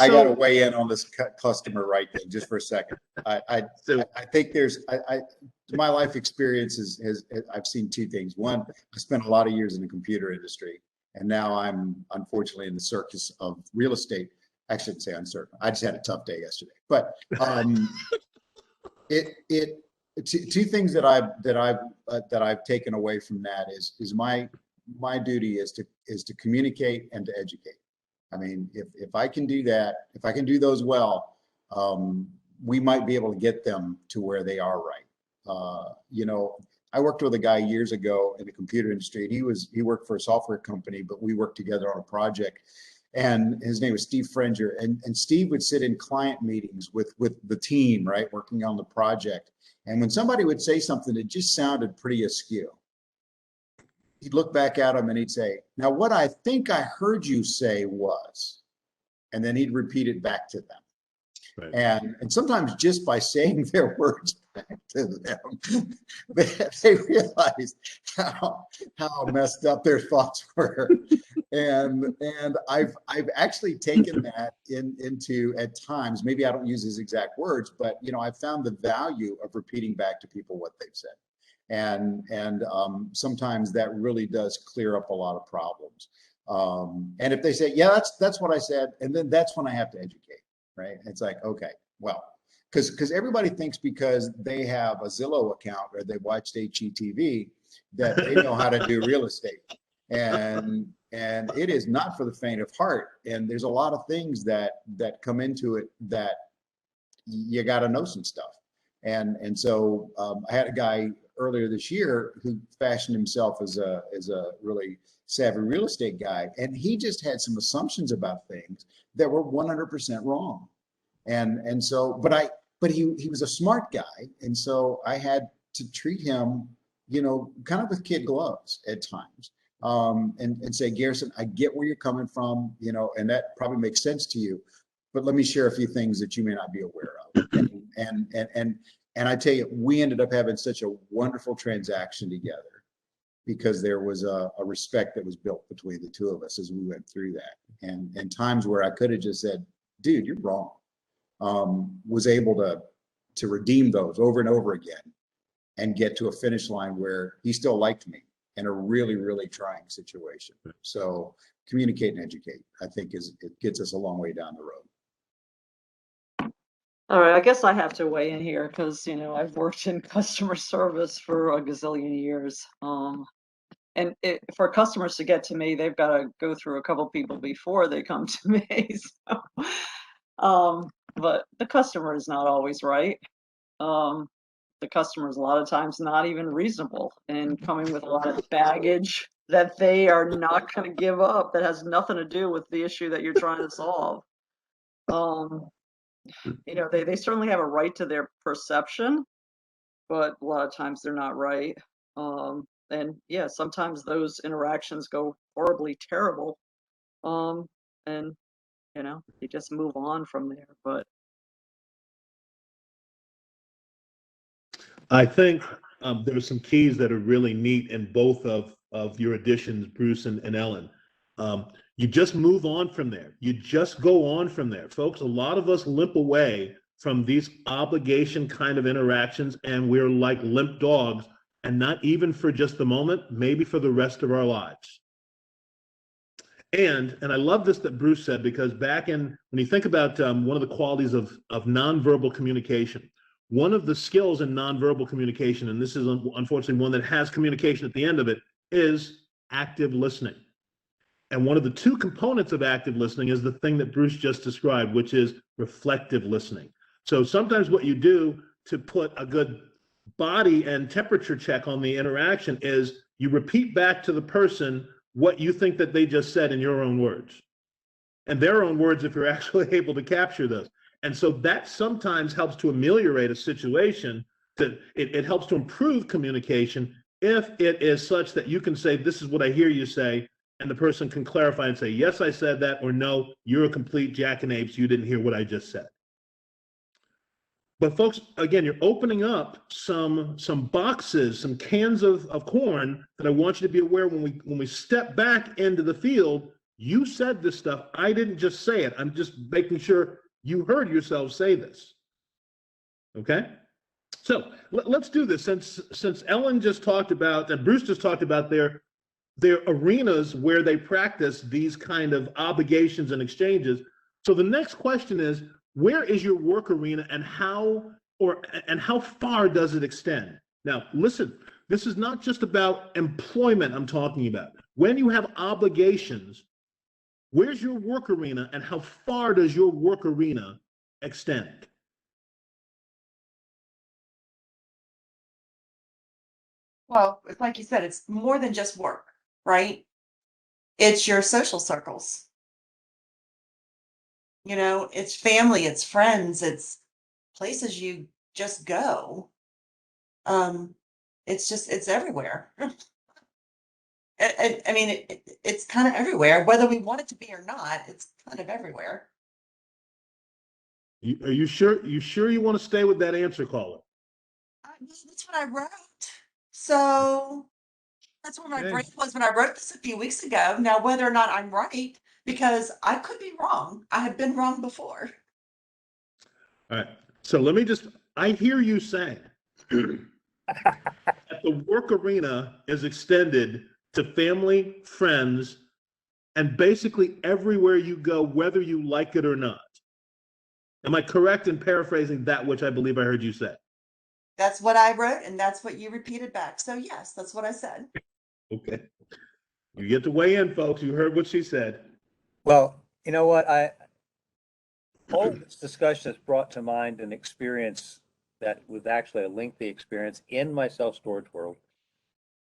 Speaker 5: I got to weigh in on this customer right thing just for a second. I think my life experience I've seen two things. One, I spent a lot of years in the computer industry, and now I'm unfortunately in the circus of real estate. I shouldn't say uncertain. I just had a tough day yesterday. But two things that I've taken away from that is my duty is to communicate and to educate. I mean, if I can do that, if I can do those well, we might be able to get them to where they are right. I worked with a guy years ago in the computer industry, and he worked for a software company, but we worked together on a project. And his name was Steve Frenger, and Steve would sit in client meetings with the team, right, working on the project. And when somebody would say something that just sounded pretty askew, he'd look back at him and he'd say, "Now, what I think I heard you say was," and then he'd repeat it back to them. Right. And sometimes just by saying their words back to them, they realized how messed up their thoughts were. And I've actually taken that into, at times, maybe I don't use his exact words, but I've found the value of repeating back to people what they've said. And sometimes that really does clear up a lot of problems. And if they say, "Yeah, that's what I said," and then that's when I have to educate, right? It's like, okay, well, because everybody thinks because they have a Zillow account or they watched HGTV that they know how to do real estate, and it is not for the faint of heart. And there's a lot of things that come into it that you got to know some stuff. And so I had a guy earlier this year who fashioned himself as a really savvy real estate guy, and he just had some assumptions about things that were 100% wrong. And so, but he was a smart guy, and so I had to treat him, you know, kind of with kid gloves at times, and say, Garrison, I get where you're coming from, you know, and that probably makes sense to you, but let me share a few things that you may not be aware of. And I tell you, we ended up having such a wonderful transaction together because there was a respect that was built between the two of us as we went through that. And times where I could have just said, dude, you're wrong, was able to redeem those over and over again and get to a finish line where he still liked me in a really, really trying situation. So communicate and educate, I think, it gets us a long way down the road.
Speaker 7: All right, I guess I have to weigh in here because, you know, I've worked in customer service for a gazillion years. And for customers to get to me, they've got to go through a couple people before they come to me. So, but the customer is not always right. The customer is a lot of times not even reasonable and coming with a lot of baggage that they are not going to give up, that has nothing to do with the issue that you're trying to solve. You know, they certainly have a right to their perception, but a lot of times they're not right. And yeah, sometimes those interactions go horribly terrible. And you know, you just move on from there. But
Speaker 1: I think there's some keys that are really neat in both of your additions, Bruce and Ellen. You just move on from there. You just go on from there. Folks, a lot of us limp away from these obligation kind of interactions, and we're like limp dogs, and not even for just the moment, maybe for the rest of our lives. And I love this that Bruce said, because back in, when you think about one of the qualities of nonverbal communication, one of the skills in nonverbal communication, and this is unfortunately one that has communication at the end of it, is active listening. And one of the two components of active listening is the thing that Bruce just described, which is reflective listening. So sometimes what you do to put a good body and temperature check on the interaction is you repeat back to the person what you think that they just said in your own words, and their own words if you're actually able to capture those. And so that sometimes helps to ameliorate a situation, that it helps to improve communication if it is such that you can say, this is what I hear you say, and the person can clarify and say, yes, I said that, or no, you're a complete jackanapes, you didn't hear what I just said. But folks, again, you're opening up some boxes, some cans of corn that I want you to be aware when we step back into the field. You said this stuff. I didn't just say it. I'm just making sure you heard yourself say this. Okay? So let's do this. Since Ellen just talked about, and Bruce just talked about their arenas where they practice these kind of obligations and exchanges. So the next question is, where is your work arena, and how far does it extend? Now, listen, this is not just about employment I'm talking about. When you have obligations, where's your work arena, and how far does your work arena extend?
Speaker 3: Well, it's like you said, it's more than just work, right? It's your social circles. You know, it's family, it's friends, it's places you just go. It's everywhere. I mean, it's kind of everywhere, whether we want it to be or not. It's kind of everywhere.
Speaker 1: Are you sure? You sure you want to stay with that answer, caller?
Speaker 3: That's what I wrote. So that's where my
Speaker 1: Okay.
Speaker 3: brain was when I wrote this a few weeks ago. Now, whether or not I'm right, because I could be wrong. I have been wrong before.
Speaker 1: All right. So let me I hear you saying that the work arena is extended to family, friends, and basically everywhere you go, whether you like it or not. Am I correct in paraphrasing that which I believe I heard you say?
Speaker 3: That's what I wrote, and that's what you repeated back. So yes, that's what I said.
Speaker 1: Okay. You get to weigh in, folks. You heard what she said.
Speaker 2: Well, you know what? All of this discussion has brought to mind an experience that was actually a lengthy experience in my self-storage world.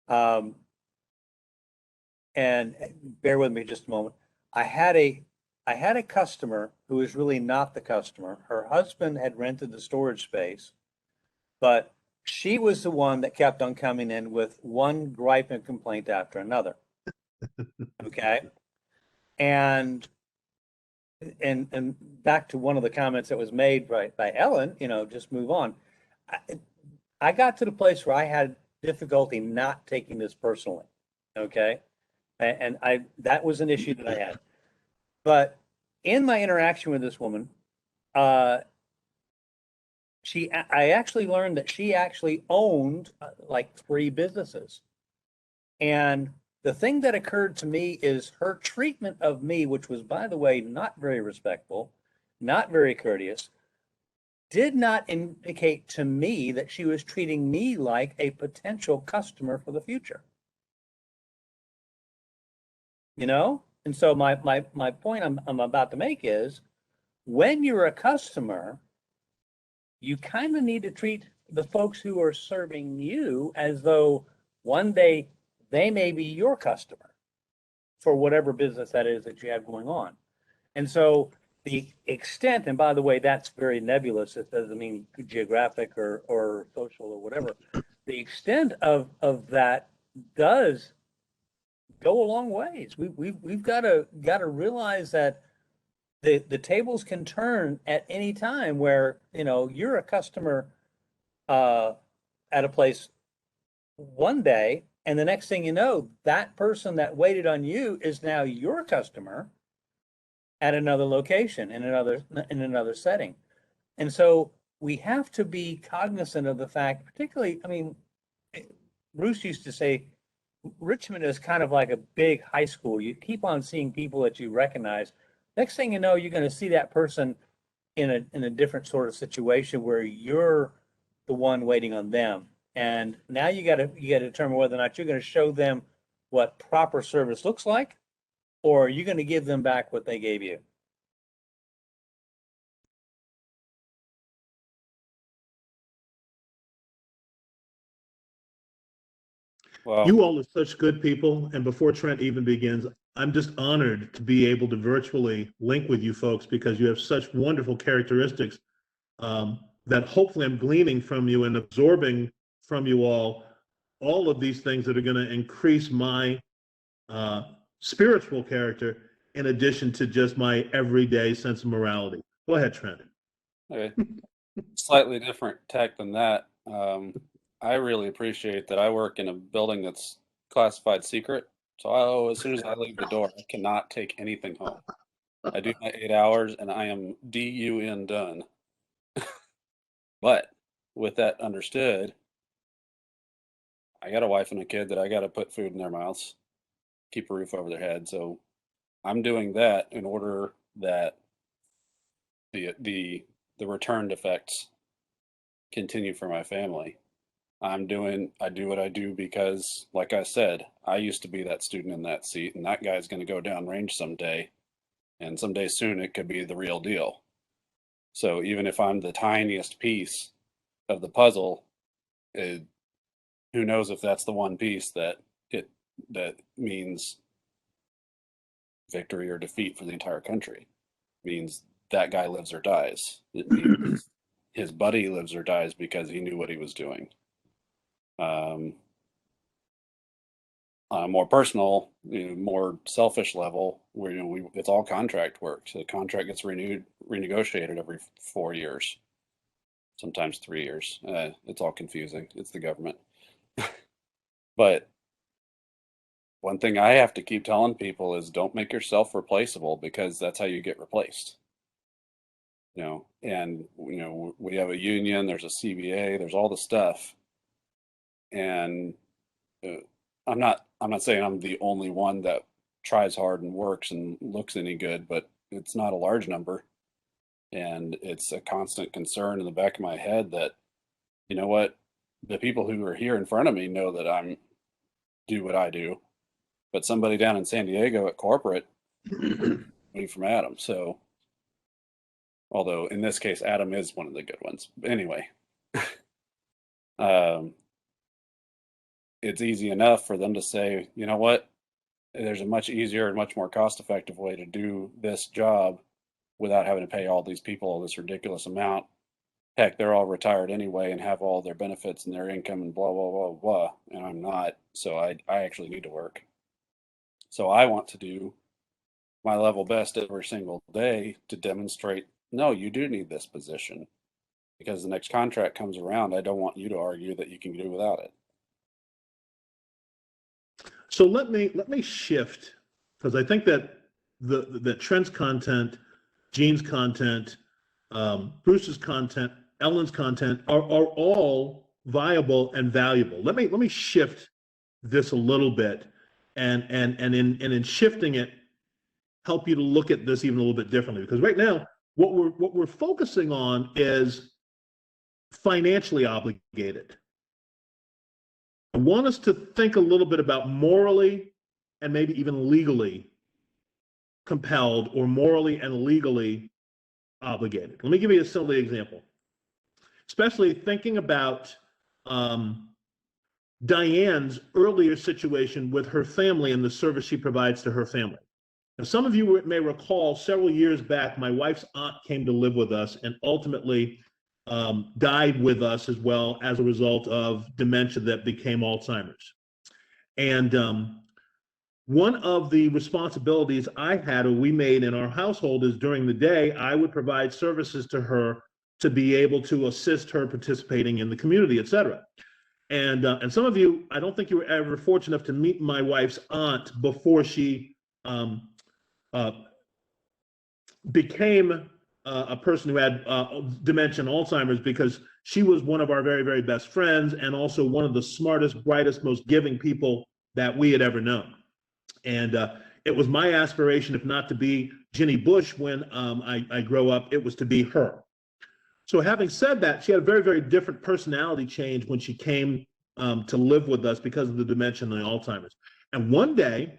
Speaker 2: And bear with me just a moment. I had a customer who was really not the customer. Her husband had rented the storage space, but she was the one that kept on coming in with one gripe and complaint after another. Okay. And back to one of the comments that was made by Ellen, just move on. I got to the place where I had difficulty not taking this personally. Okay. And that was an issue that I had. But in my interaction with this woman, I actually learned that she actually owned like 3 businesses. And the thing that occurred to me is her treatment of me, which was, by the way, not very respectful, not very courteous, did not indicate to me that she was treating me like a potential customer for the future. And so my point I'm about to make is, when you're a customer, you kind of need to treat the folks who are serving you as though one day they may be your customer for whatever business that is that you have going on. And so the extent, and by the way, that's very nebulous. It doesn't mean geographic or social or whatever. The extent of that does go a long ways. We've got to realize that the tables can turn at any time where, you're a customer at a place one day, and the next thing you know, that person that waited on you is now your customer at another location, in another setting. And so we have to be cognizant of the fact, particularly, Bruce used to say, Richmond is kind of like a big high school. You keep on seeing people that you recognize. Next thing you know, you're going to see that person in a different sort of situation where you're the one waiting on them. And now you got to determine whether or not you're going to show them what proper service looks like, or are you going to give them back what they gave you?
Speaker 4: Well,
Speaker 1: You all are such good people. And before Trent even begins, I'm just honored to be able to virtually link with you folks, because you have such wonderful characteristics that hopefully I'm gleaning from you and absorbing from you all of these things that are going to increase my spiritual character in addition to just my everyday sense of morality. Go ahead, Trent.
Speaker 4: okay. Slightly different tech than that. I really appreciate that I work in a building that's classified secret. So as soon as I leave the door, I cannot take anything home. I do my 8 hours and I am DUN done. But with that understood, I got a wife and a kid that I got to put food in their mouths, keep a roof over their head. So I'm doing that in order that the returned effects continue for my family. I do what I do because, like I said, I used to be that student in that seat, and that guy's going to go downrange someday, and someday soon it could be the real deal. So even if I'm the tiniest piece of the puzzle, who knows if that's the one piece that means victory or defeat for the entire country. It means that guy lives or dies. It means his buddy lives or dies because he knew what he was doing. On a more personal, more selfish level, where it's all contract work. So the contract gets renegotiated every 4 years, sometimes 3 years. It's all confusing. It's the government. But one thing I have to keep telling people is, don't make yourself replaceable, because that's how you get replaced. And we have a union, there's a CBA, there's all the stuff. And I'm not saying I'm the only one that tries hard and works and looks any good, but it's not a large number. And it's a constant concern in the back of my head that, what, the people who are here in front of me know that I'm do what I do, but somebody down in San Diego at corporate me from Adam. So, although in this case, Adam is one of the good ones. But anyway, It's easy enough for them to say, you know what, there's a much easier and much more cost-effective way to do this job without having to pay all these people all this ridiculous amount. Heck, they're all retired anyway and have all their benefits and their income and blah, blah, blah, blah. And I'm not. So I actually need to work. So I want to do my level best every single day to demonstrate, no, you do need this position. Because the next contract comes around, I don't want you to argue that you can do without it.
Speaker 1: So let me shift, because I think that the Trent's content, Gene's content, Bruce's content, Ellen's content are all viable and valuable. Let me shift this a little bit, and in shifting it, help you to look at this even a little bit differently. Because right now, what we're focusing on is financially obligated. I want us to think a little bit about morally and maybe even legally compelled or morally and legally obligated. Let me give you a silly example, especially thinking about Diane's earlier situation with her family and the service she provides to her family. Now, some of you may recall several years back, my wife's aunt came to live with us and ultimately died with us as well as a result of dementia that became Alzheimer's. And one of the responsibilities I had or we made in our household is during the day, I would provide services to her to be able to assist her participating in the community, et cetera. And some of you, I don't think you were ever fortunate enough to meet my wife's aunt before she became a person who had dementia and Alzheimer's, because she was one of our very, very best friends and also one of the smartest, brightest, most giving people that we had ever known. And it was my aspiration, if not to be Ginny Bush when I grow up, it was to be her. So having said that, she had a very, very different personality change when she came to live with us because of the dementia and the Alzheimer's. And one day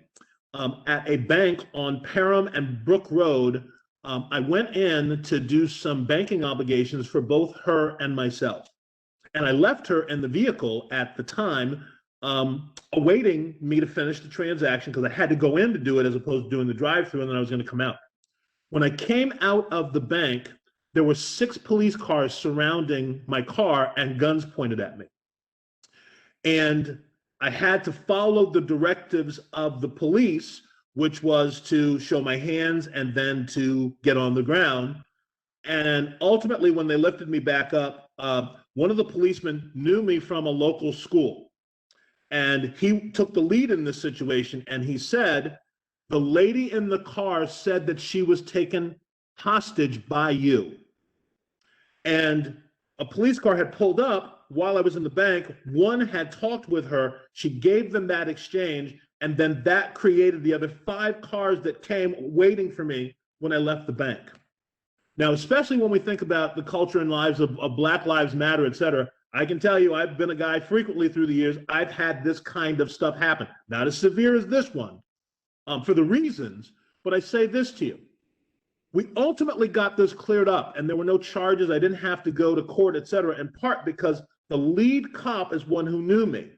Speaker 1: at a bank on Parham and Brook Road, I went in to do some banking obligations for both her and myself. And I left her in the vehicle at the time, awaiting me to finish the transaction because I had to go in to do it as opposed to doing the drive-through, and then I was going to come out. When I came out of the bank, there were 6 police cars surrounding my car and guns pointed at me. And I had to follow the directives of the police, which was to show my hands and then to get on the ground. And ultimately, when they lifted me back up, one of the policemen knew me from a local school. And he took the lead in this situation. And he said, the lady in the car said that she was taken hostage by you. And a police car had pulled up while I was in the bank. One had talked with her. She gave them that exchange. And then that created the other 5 cars that came waiting for me when I left the bank. Now, especially when we think about the culture and lives of Black Lives Matter, et cetera, I can tell you I've been a guy frequently through the years. I've had this kind of stuff happen. Not as severe as this one for the reasons, but I say this to you. We ultimately got this cleared up and there were no charges. I didn't have to go to court, et cetera, in part because the lead cop is one who knew me.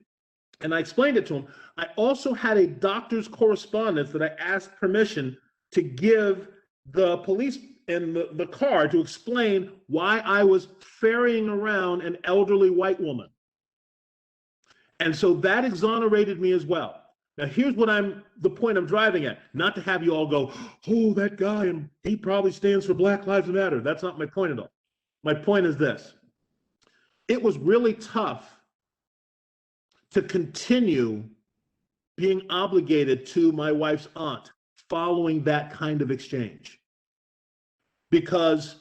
Speaker 1: And I explained it to him. I also had a doctor's correspondence that I asked permission to give the police in the car to explain why I was ferrying around an elderly white woman. And so that exonerated me as well. Now, here's what the point I'm driving at. Not to have you all go, oh, that guy, and he probably stands for Black Lives Matter. That's not my point at all. My point is this. It was really tough to continue being obligated to my wife's aunt following that kind of exchange, because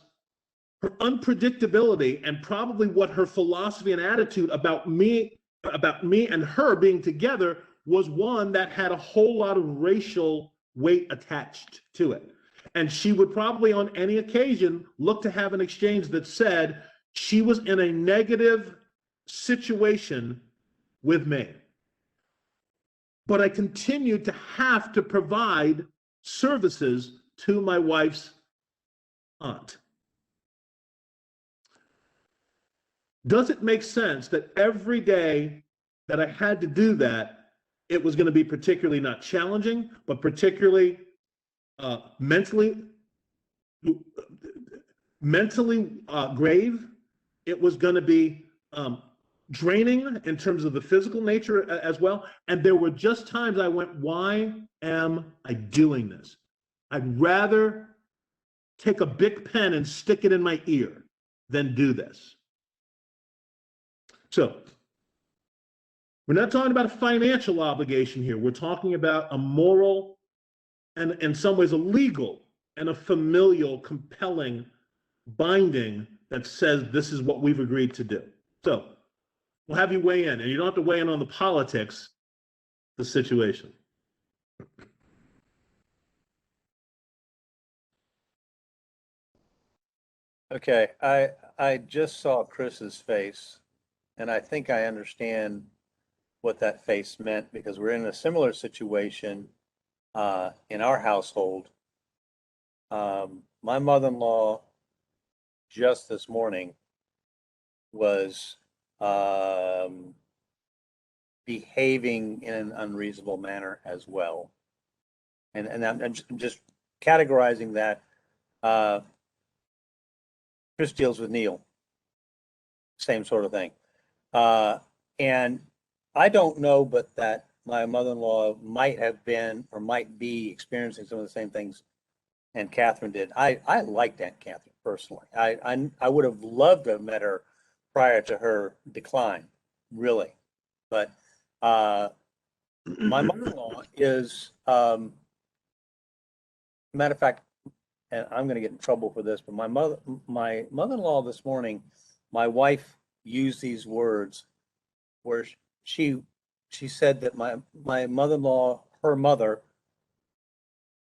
Speaker 1: her unpredictability and probably what her philosophy and attitude about me and her being together was one that had a whole lot of racial weight attached to it. And she would probably on any occasion look to have an exchange that said she was in a negative situation with me. But I continued to have to provide services to my wife's aunt. does it make sense that every day that I had to do that, it was going to be particularly not challenging, but particularly mentally grave? It was going to be draining in terms of the physical nature as well. And there were just times I went, why am I doing this? I'd rather take a big pen and stick it in my ear than do this. So we're not talking about a financial obligation here. We're talking about a moral and in some ways a legal and a familial compelling binding that says this is what we've agreed to do. So we'll have you weigh in, and you don't have to weigh in on the politics, the situation.
Speaker 2: Okay, I just saw Chris's face, and I think I understand what that face meant, because we're in a similar situation in our household. My mother-in-law just this morning was behaving in an unreasonable manner as well. And I'm just categorizing that. Chris deals with Neil, same sort of thing. And I don't know, but that my mother-in-law might have been or might be experiencing some of the same things Aunt Catherine did. I liked Aunt Catherine personally. I would have loved to have met her prior to her decline, really. But my mother-in-law is, matter of fact, and I'm going to get in trouble for this, but my mother-in-law this morning, my wife used these words where she said that my mother-in-law, her mother,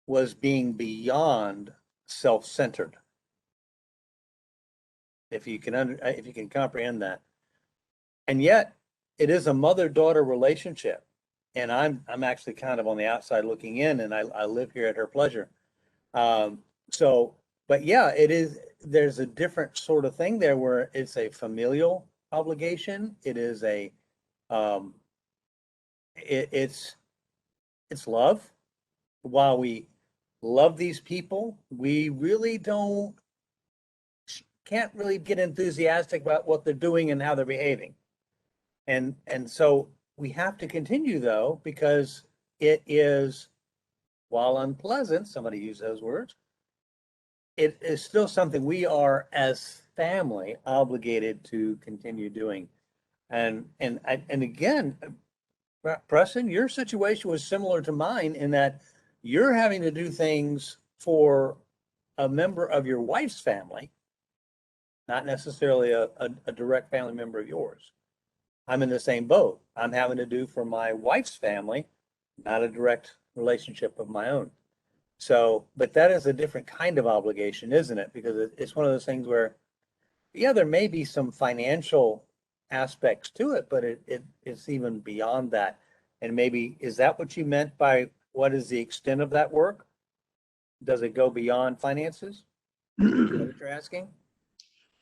Speaker 2: was being beyond self-centered. If you can comprehend that. And yet it is a mother-daughter relationship. And I'm actually kind of on the outside looking in, and I live here at her pleasure. So, but yeah, it is, there's a different sort of thing there where it's a familial obligation. It is a, it's love. While we love these people, we really can't really get enthusiastic about what they're doing and how they're behaving. And so we have to continue though, because it is, while unpleasant, somebody used those words, it is still something we are as family obligated to continue doing. And again, Preston, your situation was similar to mine in that you're having to do things for a member of your wife's family, not necessarily a direct family member of yours. I'm in the same boat. I'm having to do for my wife's family, not a direct relationship of my own. So, but that is a different kind of obligation, isn't it? Because it's one of those things where, yeah, there may be some financial aspects to it, but it's even beyond that. And maybe, is that what you meant by what is the extent of that work? Does it go beyond finances? Is that what you're asking?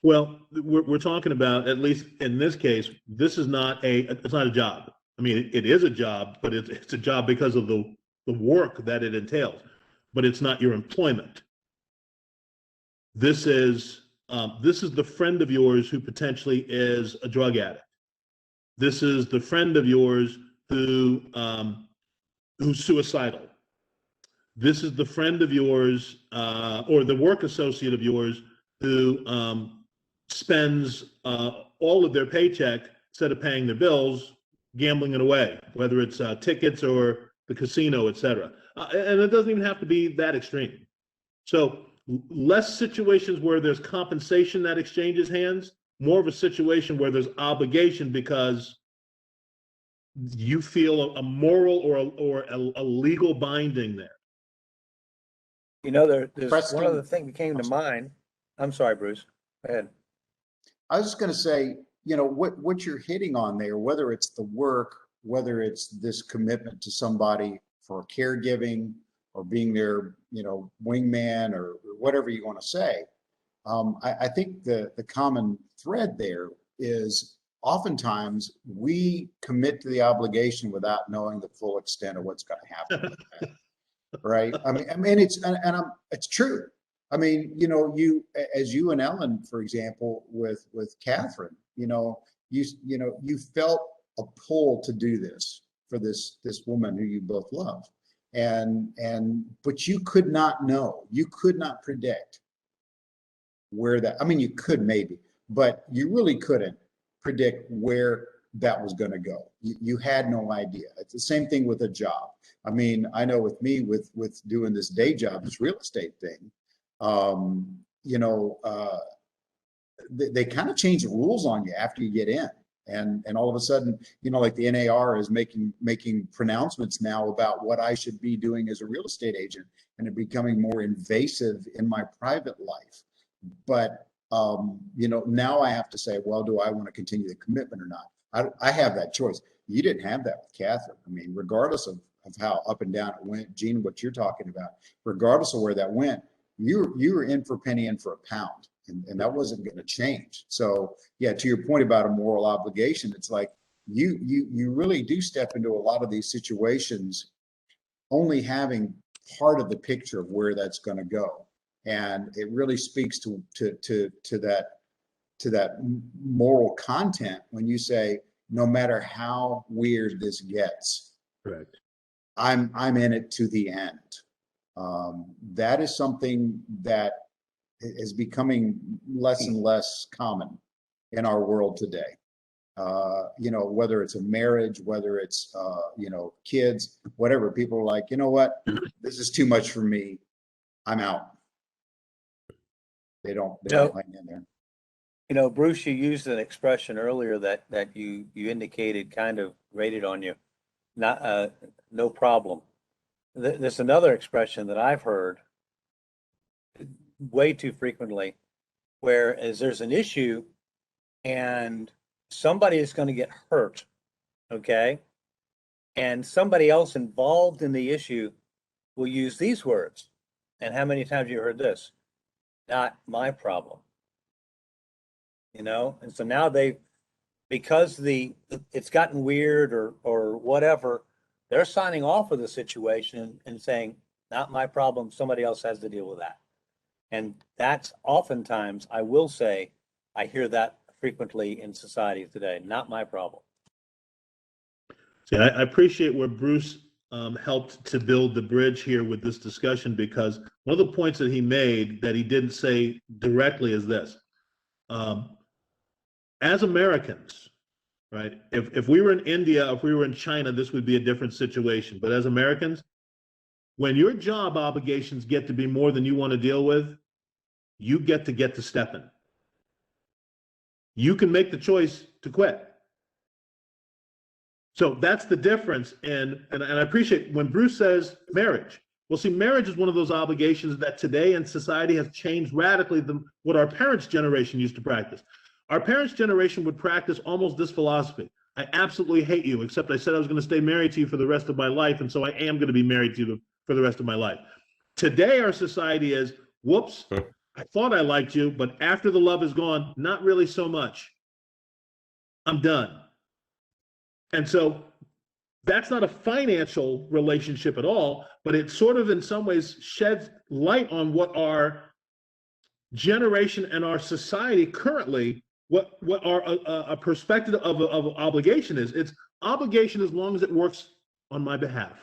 Speaker 1: Well, we're talking about, at least in this case, this is not it's not a job. I mean, it is a job, but it's a job because of the work that it entails, but it's not your employment. This is the friend of yours who potentially is a drug addict. This is the friend of yours who's suicidal. This is the friend of yours or the work associate of yours who spends all of their paycheck, instead of paying their bills, gambling it away, whether it's tickets or the casino, et cetera. And it doesn't even have to be that extreme. So less situations where there's compensation that exchanges hands, more of a situation where there's obligation because you feel a moral or a legal binding there.
Speaker 2: You know, there's
Speaker 5: Preston.
Speaker 2: one other thing that came to mind. I'm sorry, Bruce. Go ahead.
Speaker 5: I was just going to say, you know, what you're hitting on there, whether it's the work, whether it's this commitment to somebody for caregiving or being their, you know, wingman or whatever you want to say. I think the common thread there is oftentimes we commit to the obligation without knowing the full extent of what's going to happen. Right? I mean, it's true. I mean, you know, as you and Ellen, for example, with Catherine, you know, you felt a pull to do this for this woman who you both love, but you could not know, you could not predict where that. I mean, you could maybe, but you really couldn't predict where that was going to go. You had no idea. It's the same thing with a job. I mean, I know with me, with doing this day job, this real estate thing, you know, they kind of change the rules on you after you get in. And all of a sudden, you know, like the NAR is making pronouncements now about what I should be doing as a real estate agent, and it becoming more invasive in my private life. But you know, now I have to say, well, do I want to continue the commitment or not? I have that choice. You didn't have that with Catherine. I mean, regardless of how up and down it went, Gene, what you're talking about, regardless of where that went, you were in for a penny, in for a pound, and that wasn't going to change. So yeah, to your point about a moral obligation, it's like you really do step into a lot of these situations only having part of the picture of where that's going to go, and it really speaks to that moral content when you say, no matter how weird this gets,
Speaker 1: Correct.
Speaker 5: I'm in it to the end. That is something that is becoming less and less common in our world today. You know, whether it's a marriage, whether it's, you know, kids, whatever, people are like, you know what, this is too much for me, I'm out. They don't hang in there.
Speaker 2: You know, Bruce, you used an expression earlier that you indicated kind of grated on you. Not no problem. There's another expression that I've heard way too frequently, whereas there's an issue and somebody is going to get hurt, okay? And somebody else involved in the issue will use these words. And how many times have you heard this? Not my problem. You know, and so now because it's gotten weird or whatever, they're signing off of the situation and saying, not my problem, somebody else has to deal with that. And that's oftentimes, I will say, I hear that frequently in society today, not my problem.
Speaker 1: See, I appreciate where Bruce helped to build the bridge here with this discussion, because one of the points that he made that he didn't say directly is this. As Americans, right, if we were in India, if we were in China, this would be a different situation. But as Americans, when your job obligations get to be more than you want to deal with, you get to stepping. You can make the choice to quit. So that's the difference. And I appreciate when Bruce says marriage. Well, see, marriage is one of those obligations that today in society has changed radically than what our parents' generation used to practice. Our parents' generation would practice almost this philosophy. I absolutely hate you, except I said I was going to stay married to you for the rest of my life, and so I am going to be married to you for the rest of my life. Today, our society is, whoops, I thought I liked you, but after the love is gone, not really so much. I'm done. And so that's not a financial relationship at all, but it sort of in some ways sheds light on what our generation and our society currently, what our a perspective of obligation is. It's obligation as long as it works on my behalf.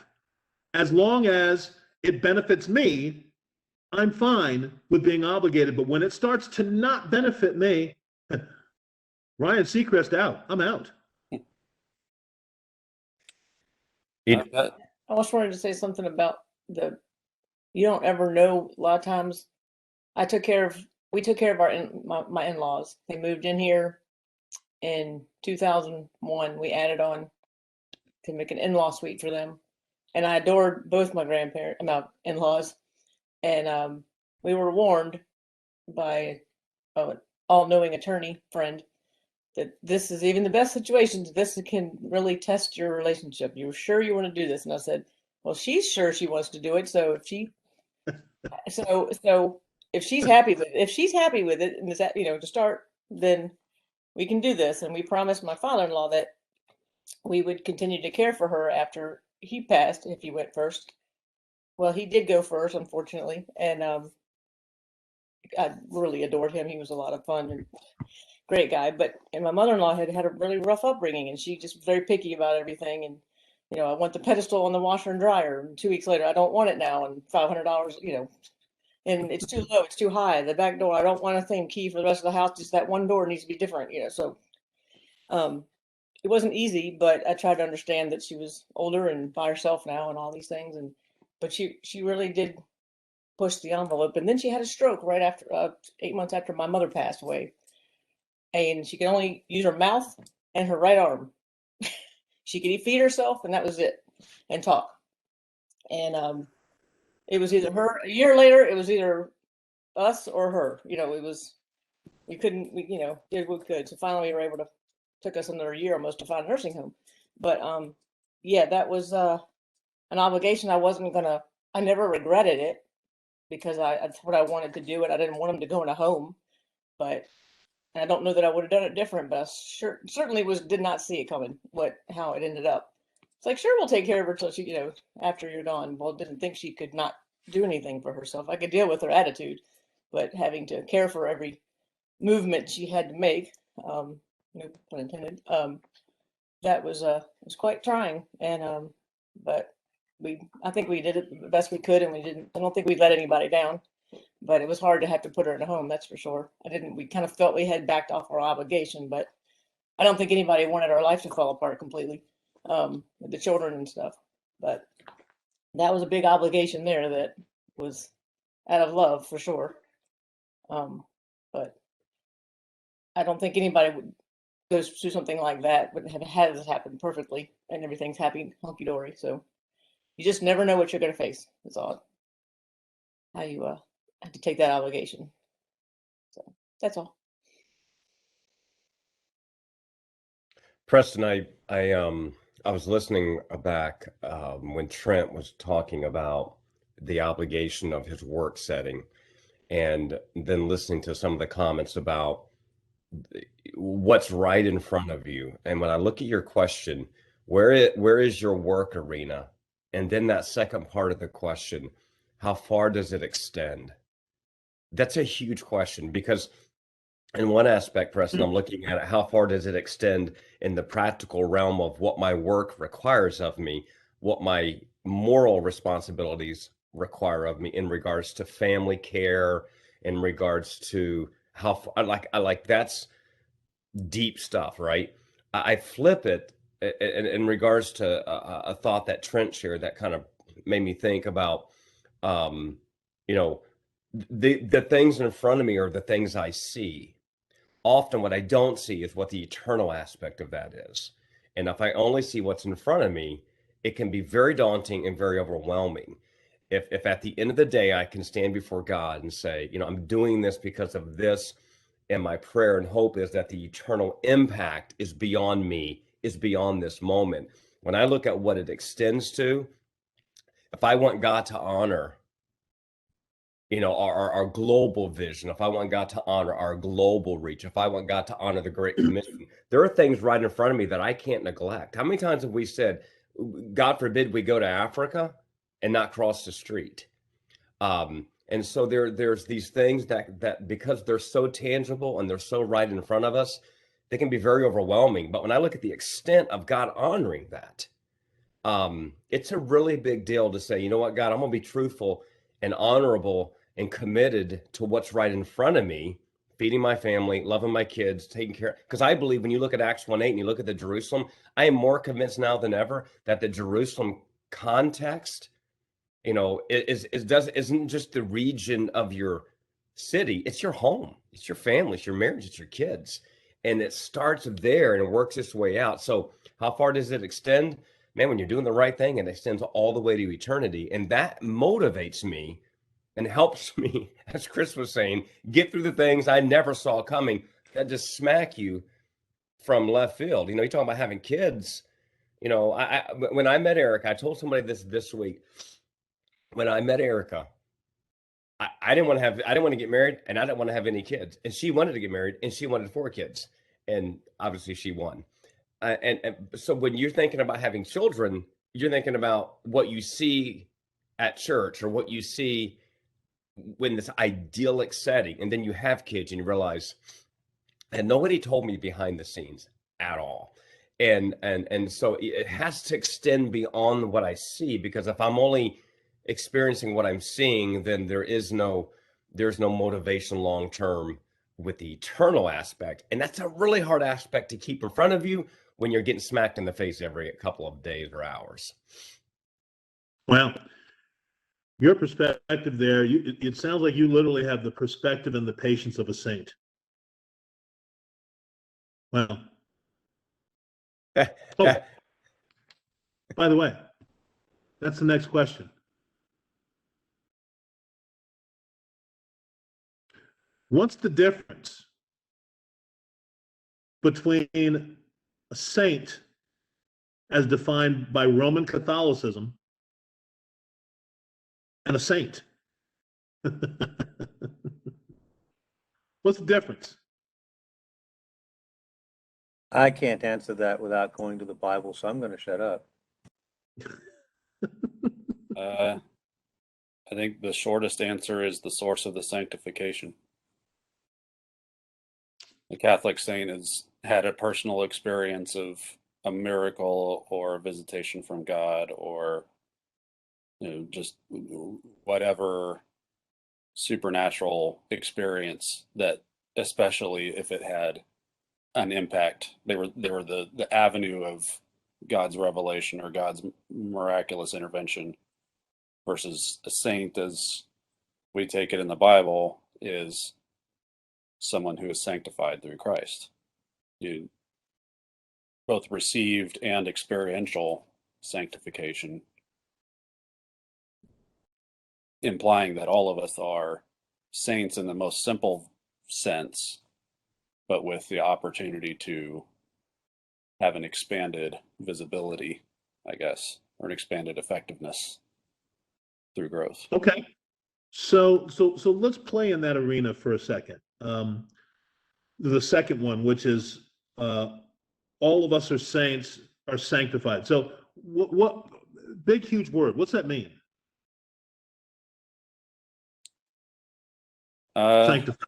Speaker 1: As long as it benefits me, I'm fine with being obligated. But when it starts to not benefit me, Ryan Seacrest out. I'm out.
Speaker 4: Uh,
Speaker 8: I just wanted to say something about you don't ever know. A lot of times we took care of my in-laws. They moved in here in 2001. We added on to make an in-law suite for them. And I adored both my in-laws. And we were warned by an all-knowing attorney friend that this is even the best situations. This can really test your relationship. You're sure you want to do this? And I said, well, she's sure she wants to do it. So if if she's happy with it, and is that, to start, then we can do this. And we promised my father-in-law that we would continue to care for her after he passed, if he went first. Well, he did go first, unfortunately. And I really adored him. He was a lot of fun and great guy. But and my mother-in-law had had a really rough upbringing, and she just was very picky about everything. And I want the pedestal on the washer and dryer. And 2 weeks later, I don't want it now. And $500, and it's too low, it's too high. The back door, I don't want a same key for the rest of the house. Just that one door needs to be different. So it wasn't easy, but I tried to understand that she was older and by herself now and all these things. But she really did push the envelope. And then she had a stroke right after 8 months after my mother passed away. And she could only use her mouth and her right arm. She could feed herself, and that was it, and talk. And it was either her. A year later, it was either us or her. We couldn't. We did what we could. So finally, we were able to. Took us another year almost to find a nursing home. But yeah, that was an obligation. I never regretted it because that's what I wanted to do, and I didn't want him to go in a home. But and I don't know that I would have done it different, but I certainly did not see it coming. How it ended up. It's like, sure, we'll take care of her till she, after you're gone. Well, didn't think she could not do anything for herself. I could deal with her attitude, but having to care for every movement she had to make, no pun intended, that was quite trying. And but I think we did it the best we could, and I don't think we let anybody down. But it was hard to have to put her in a home, that's for sure. We kind of felt we had backed off our obligation, but I don't think anybody wanted our life to fall apart completely, with the children and stuff. But that was a big obligation there that was out of love for sure. But I don't think anybody would go through something like that would have had this happen perfectly and everything's happy, hunky dory. So you just never know what you're going to face. That's all. How you have to take that obligation. So that's all.
Speaker 9: Preston, I was listening back when Trent was talking about the obligation of his work setting, and then listening to some of the comments about what's right in front of you. And when I look at your question, where is your work arena? And then that second part of the question, how far does it extend? That's a huge question, because in one aspect, Preston, I'm looking at it, how far does it extend in the practical realm of what my work requires of me, what my moral responsibilities require of me in regards to family care, in regards to how I like that's deep stuff, right? I flip it in regards to a thought that Trent shared that kind of made me think about, you know, the things in front of me are the things I see. Often what I don't see is what the eternal aspect of that is. And if I only see what's in front of me, it can be very daunting and very overwhelming. If at the end of the day, I can stand before God and say, I'm doing this because of this, and my prayer and hope is that the eternal impact is beyond me, is beyond this moment. When I look at what it extends to, if I want God to honor our global vision, if I want God to honor our global reach, if I want God to honor the Great Commission, there are things right in front of me that I can't neglect. How many times have we said, God forbid we go to Africa and not cross the street? And so there's these things that because they're so tangible and they're so right in front of us, they can be very overwhelming. But when I look at the extent of God honoring that, it's a really big deal to say, you know what, God, I'm going to be truthful and honorable and committed to what's right in front of me, feeding my family, loving my kids, taking care. Because I believe when you look at Acts 1:8 and you look at the Jerusalem, I am more convinced now than ever that the Jerusalem context, isn't just the region of your city. It's your home, it's your family, it's your marriage, it's your kids. And it starts there and it works its way out. So how far does it extend? Man, when you're doing the right thing, it extends all the way to eternity. And that motivates me and helps me, as Chris was saying, get through the things I never saw coming that just smack you from left field. You talking about having kids. When I met Erica, I told somebody this week. When I met Erica, I didn't want to get married, and I didn't want to have any kids. And she wanted to get married, and she wanted 4 kids. and obviously she won. And so when you're thinking about having children, you're thinking about what you see at church or what you see when this idyllic setting, and then you have kids and you realize, and nobody told me behind the scenes at all. And so it has to extend beyond what I see, because if I'm only experiencing what I'm seeing, then there's no motivation long term with the eternal aspect. And that's a really hard aspect to keep in front of you when you're getting smacked in the face every couple of days or hours.
Speaker 1: Well, your perspective there, it sounds like you literally have the perspective and the patience of a saint. Well, oh, by the way, that's the next question. What's the difference between a saint as defined by Roman Catholicism and a saint? What's the difference?
Speaker 2: I can't answer that without going to the Bible, so I'm going to shut up.
Speaker 4: I think the shortest answer is the source of the sanctification. The Catholic saint has had a personal experience of a miracle or a visitation from God, or just whatever supernatural experience that, especially if it had an impact, they were the avenue of God's revelation or God's miraculous intervention. Versus a saint, as we take it in the Bible, is someone who is sanctified through Christ. You both received and experiential sanctification, implying that all of us are saints in the most simple sense, but with the opportunity to have an expanded visibility, I guess, or an expanded effectiveness through growth.
Speaker 1: Okay. So let's play in that arena for a second. The second one, which is all of us are saints, are sanctified. So what big, huge word, what's that mean? Sanctified.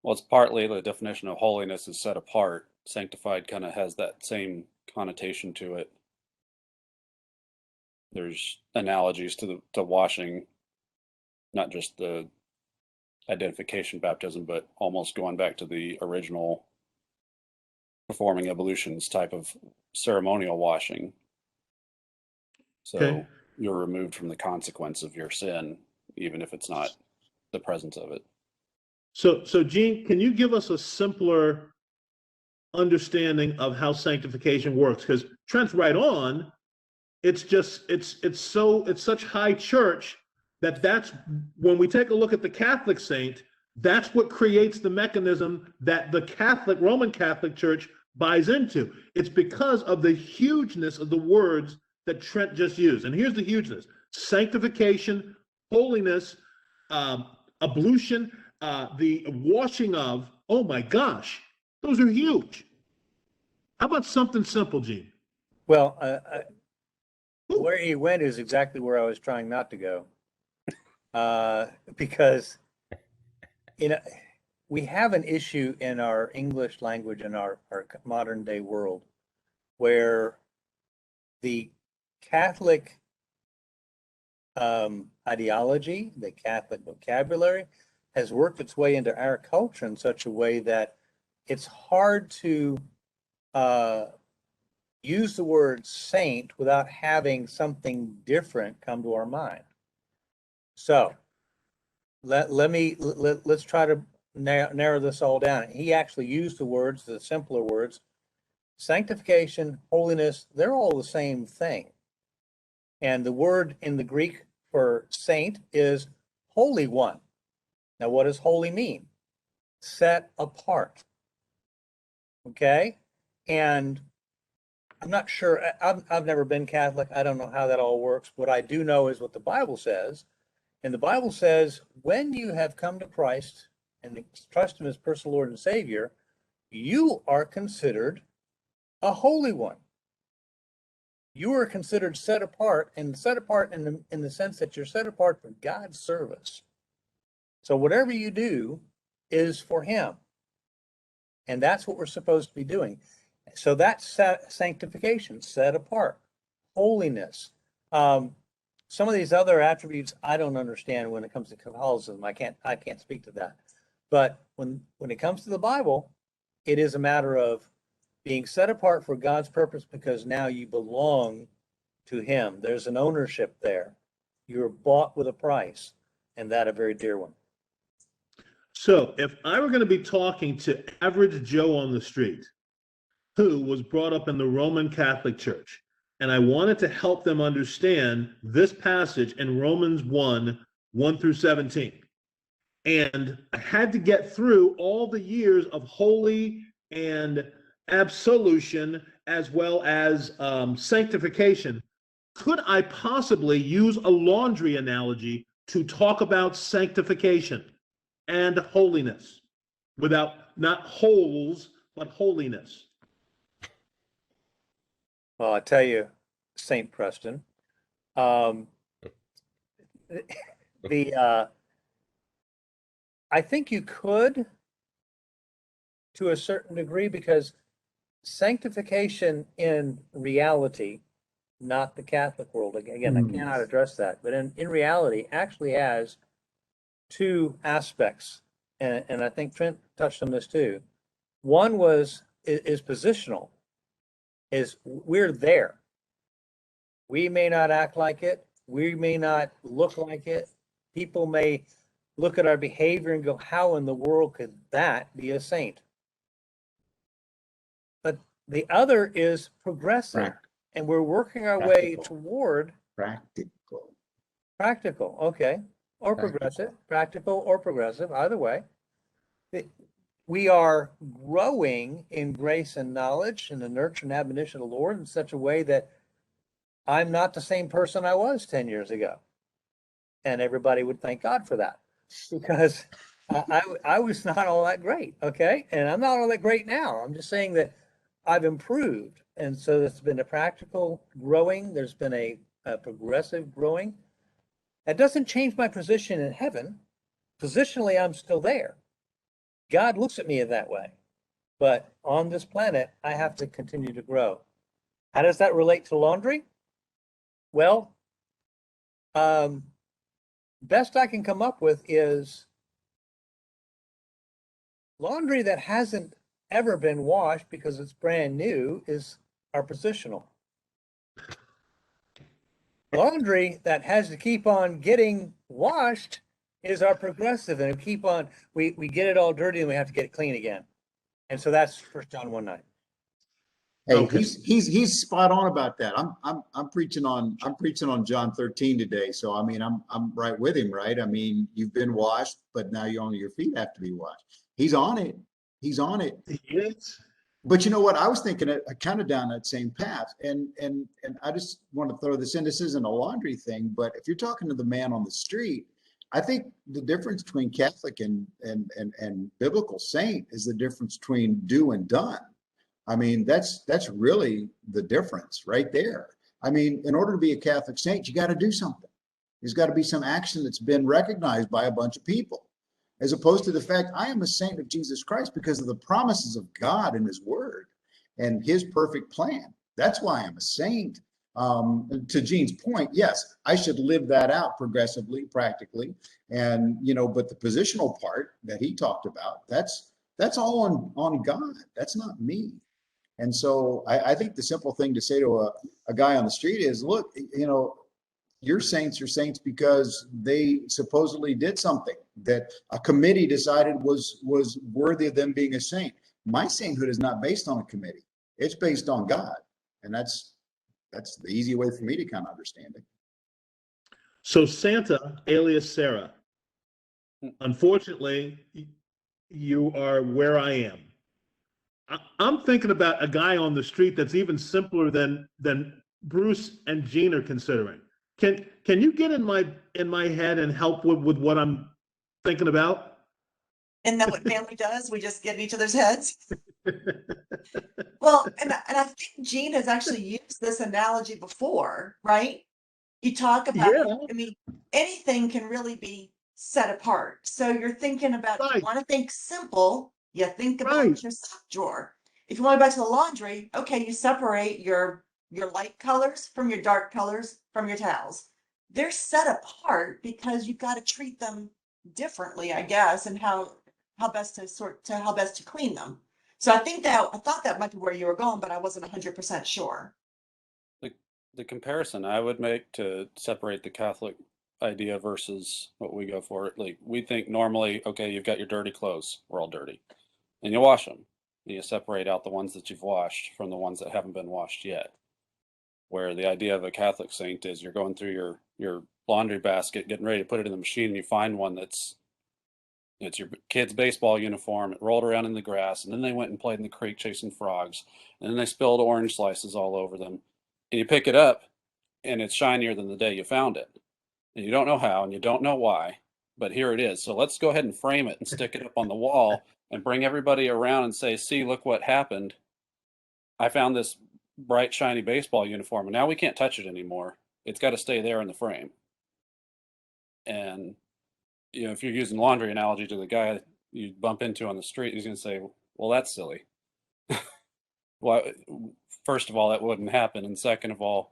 Speaker 4: Well, it's partly the definition of holiness is set apart. Sanctified kind of has that same connotation to it. There's analogies to washing, not just the identification baptism, but almost going back to the original performing ablutions type of ceremonial washing. So
Speaker 1: Okay.
Speaker 4: you're removed from the consequence of your sin, even if it's not the presence of it.
Speaker 1: So Gene, can you give us a simpler understanding of how sanctification works? Because Trent's right on. It's just it's such high church that's when we take a look at the Catholic saint, that's what creates the mechanism that the Roman Catholic Church buys into. It's because of the hugeness of the words that Trent just used. And here's the hugeness: sanctification, holiness, ablution, the washing of. Oh my gosh, those are huge. How about something simple, Gene?
Speaker 2: Well, where he went is exactly where I was trying not to go. Because, we have an issue in our English language in our modern day world where the Catholic ideology, the Catholic vocabulary has worked its way into our culture in such a way that it's hard to use the word saint without having something different come to our mind. So let's try to narrow this all down. He actually used the simpler words. Sanctification, holiness, they're all the same thing. And the word in the Greek for saint is holy one. Now, what does holy mean? Set apart. Okay? And I'm not sure, I've never been Catholic. I don't know how that all works. What I do know is what the Bible says. And the Bible says, when you have come to Christ and trust him as personal Lord and Savior, you are considered a holy one. You are considered set apart, and set apart in the sense that you're set apart for God's service. So whatever you do is for him. And that's what we're supposed to be doing. So that's sanctification, set apart, holiness. Some of these other attributes I don't understand when it comes to Catholicism. I can't speak to that. But when it comes to the Bible, it is a matter of being set apart for God's purpose because now you belong to him. There's an ownership there. You're bought with a price, and that a very dear one.
Speaker 1: So if I were going to be talking to average Joe on the street who was brought up in the Roman Catholic Church, and I wanted to help them understand this passage in Romans 1 through 17, and I had to get through all the years of holy and absolution as well as sanctification, could I possibly use a laundry analogy to talk about sanctification and holiness without not holes, but holiness?
Speaker 2: Well, I tell you, St. Preston, I think you could to a certain degree because sanctification in reality, not the Catholic world, again, I cannot address that, but in reality actually has two aspects. And I think Trent touched on this too. One is positional, is we're there. We may not act like it. We may not look like it. People may look at our behavior and go, how in the world could that be a saint? But the other is progressive, and we're working our way toward practical, okay, or progressive, practical or progressive, either way. We are growing in grace and knowledge and the nurture and admonition of the Lord in such a way that I'm not the same person I was 10 years ago. And everybody would thank God for that because I was not all that great, okay? And I'm not all that great now. I'm just saying that I've improved. And so there's been a practical growing. There's been a progressive growing. That doesn't change my position in heaven. Positionally, I'm still there. God looks at me in that way. But on this planet, I have to continue to grow. How does that relate to laundry? Well, best I can come up with is laundry that hasn't ever been washed because it's brand new is our positional. Laundry that has to keep on getting washed is our progressive, and we get it all dirty and we have to get it clean again. And so that's 1 John 1:9.
Speaker 5: Hey,
Speaker 1: Okay.
Speaker 5: he's spot on about that. I'm preaching on John 13 today. So I mean I'm right with him, right? I mean, you've been washed, but now only your feet have to be washed. He's on it. He's on it.
Speaker 1: Yes.
Speaker 5: But you know what? I was thinking kind of down that same path. And I just want to throw this in. This isn't a laundry thing, but if you're talking to the man on the street, I think the difference between Catholic and biblical saint is the difference between do and done. I mean, that's really the difference right there. I mean, in order to be a Catholic saint, you got to do something. There's got to be some action that's been recognized by a bunch of people, as opposed to the fact I am a saint of Jesus Christ because of the promises of God and his word and his perfect plan. That's why I'm a saint. To Gene's point, yes, I should live that out progressively, practically. And, but the positional part that he talked about, that's all on God. That's not me. And so I think the simple thing to say to a guy on the street is, look, your saints are saints because they supposedly did something that a committee decided was worthy of them being a saint. My sainthood is not based on a committee. It's based on God. And that's the easy way for me to kind of understand it.
Speaker 1: So Santa, alias Sarah, unfortunately, you are where I am. I'm thinking about a guy on the street that's even simpler than Bruce and Gene are considering. Can you get in my head and help with what I'm thinking about?
Speaker 3: Isn't that what family does? We just get in each other's heads. Well, and I think Gene has actually used this analogy before, right? You talk about,
Speaker 1: Yeah,
Speaker 3: I mean, anything can really be set apart. So you're thinking about, if you
Speaker 1: right,
Speaker 3: want to think simple, you think
Speaker 1: right.
Speaker 3: about your sock drawer. If you want to go back to the laundry, okay, you separate your light colors from your dark colors from your towels. They're set apart because you've got to treat them differently, I guess, and how best to how best to clean them. So I thought that might be where you were going, but I wasn't 100% sure.
Speaker 4: The comparison I would make to separate the Catholic idea versus what we go for, like we think normally, okay, you've got your dirty clothes, we're all dirty, and you wash them, and you separate out the ones that you've washed from the ones that haven't been washed yet. Where the idea of a Catholic saint is you're going through your laundry basket, getting ready to put it in the machine, and you find one it's your kid's baseball uniform. It rolled around in the grass, and then they went and played in the creek chasing frogs, and then they spilled orange slices all over them. And you pick it up, and it's shinier than the day you found it. And you don't know how, and you don't know why, but here it is. So let's go ahead and frame it and stick it up on the wall and bring everybody around and say, see, look what happened. I found this bright, shiny baseball uniform, and now we can't touch it anymore. It's got to stay there in the frame. And if you're using laundry analogy to the guy you bump into on the street, he's going to say, well, that's silly. Well, first of all, that wouldn't happen. And second of all,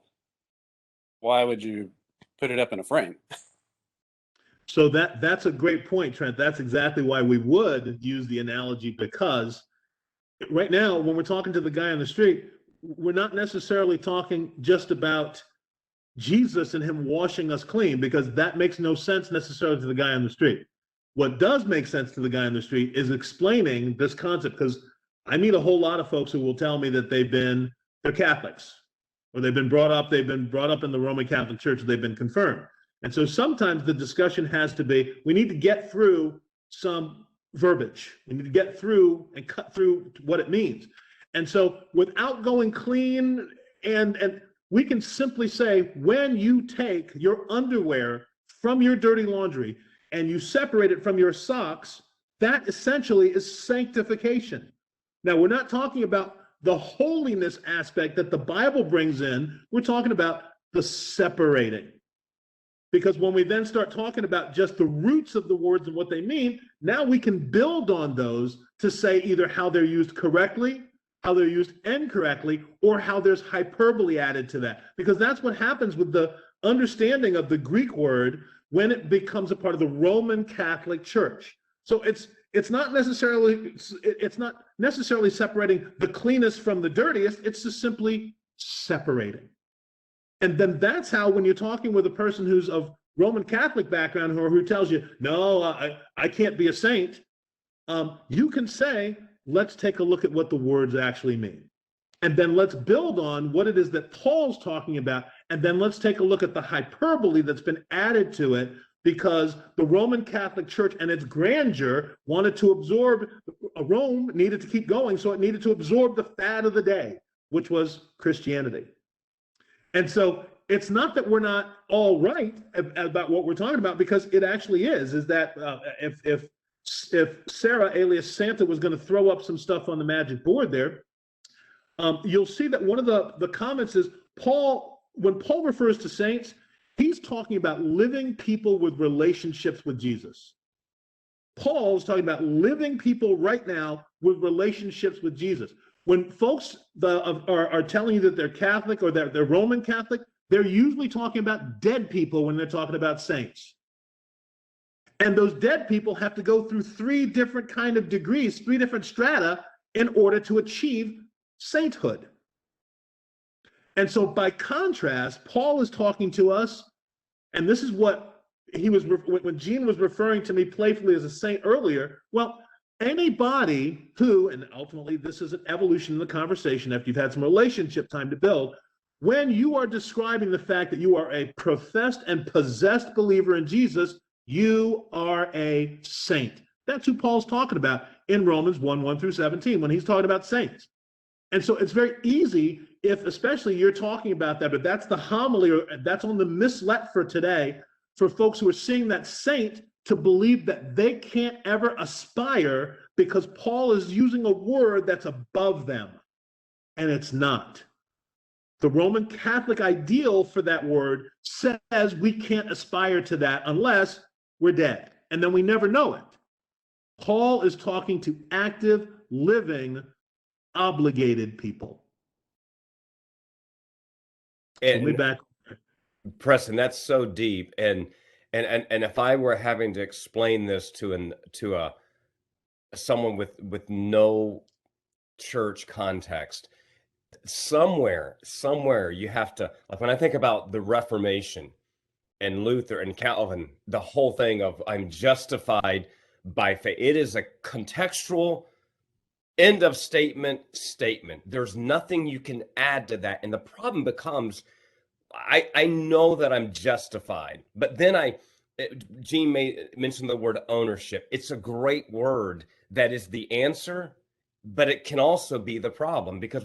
Speaker 4: why would you put it up in a frame?
Speaker 1: So that's a great point, Trent. That's exactly why we would use the analogy, because right now, when we're talking to the guy on the street, we're not necessarily talking just about Jesus and him washing us clean, because that makes no sense necessarily to the guy on the street. What does make sense to the guy on the street is explaining this concept, because I meet a whole lot of folks who will tell me that they're Catholics, or they've been brought up in the Roman Catholic Church, they've been confirmed. And so sometimes the discussion has to be, we need to get through some verbiage. We need to get through and cut through what it means. And so without going clean, and we can simply say, when you take your underwear from your dirty laundry and you separate it from your socks, that essentially is sanctification. Now, we're not talking about the holiness aspect that the Bible brings in. We're talking about the separating. Because when we then start talking about just the roots of the words and what they mean, now we can build on those to say either how they're used correctly, how they're used incorrectly, or how there's hyperbole added to that. Because that's what happens with the understanding of the Greek word when it becomes a part of the Roman Catholic Church. So it's not necessarily separating the cleanest from the dirtiest. It's just simply separating. And then that's how, when you're talking with a person who's of Roman Catholic background who tells you, no, I can't be a saint, you can say, let's take a look at what the words actually mean. And then let's build on what it is that Paul's talking about. And then let's take a look at the hyperbole that's been added to it, because the Roman Catholic Church and its grandeur wanted to absorb, Rome needed to keep going, so it needed to absorb the fad of the day, which was Christianity. And so it's not that we're not all right about what we're talking about, because it actually is that if Sarah alias Santa was going to throw up some stuff on the magic board there, you'll see that one of the comments is when Paul refers to saints, he's talking about living people with relationships with Jesus. Paul is talking about living people right now with relationships with Jesus. When folks are telling you that they're Catholic or they're Roman Catholic, they're usually talking about dead people when they're talking about saints. And those dead people have to go through 3 different kind of degrees, 3 different strata, in order to achieve sainthood. And so by contrast, Paul is talking to us, and this is what when Gene was referring to me playfully as a saint earlier, well, anybody who, and ultimately this is an evolution in the conversation after you've had some relationship time to build, when you are describing the fact that you are a professed and possessed believer in Jesus, you are a saint. That's who Paul's talking about in Romans 1 through 17, when he's talking about saints. And so it's very easy, if especially you're talking about that, but that's the homily, or that's on the mislet for today, for folks who are seeing that saint to believe that they can't ever aspire because Paul is using a word that's above them, and it's not. The Roman Catholic ideal for that word says we can't aspire to that unless we're dead, and then we never know it. Paul is talking to active, living, obligated people. So me back.
Speaker 9: Preston, that's so deep, and if I were having to explain this to someone with no church context, somewhere you have to, like, when I think about the Reformation and Luther and Calvin, the whole thing of I'm justified by faith, it is a contextual end of statement. There's nothing you can add to that, and the problem becomes I know that I'm justified, but then Gene mentioned the word ownership. It's a great word that is the answer, but it can also be the problem, because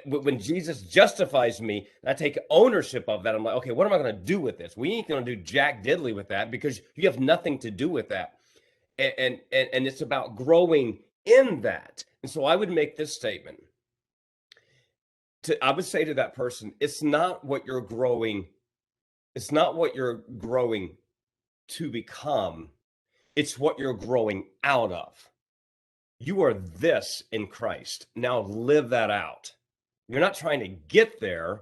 Speaker 9: when Jesus justifies me, I take ownership of that. I'm like, okay, what am I going to do with this? We ain't going to do jack diddly with that, because you have nothing to do with that. And it's about growing in that. And so I would make this statement. I would say to that person, it's not what you're growing to become, it's what you're growing out of. You are this in Christ. Now live that out. You're not trying to get there,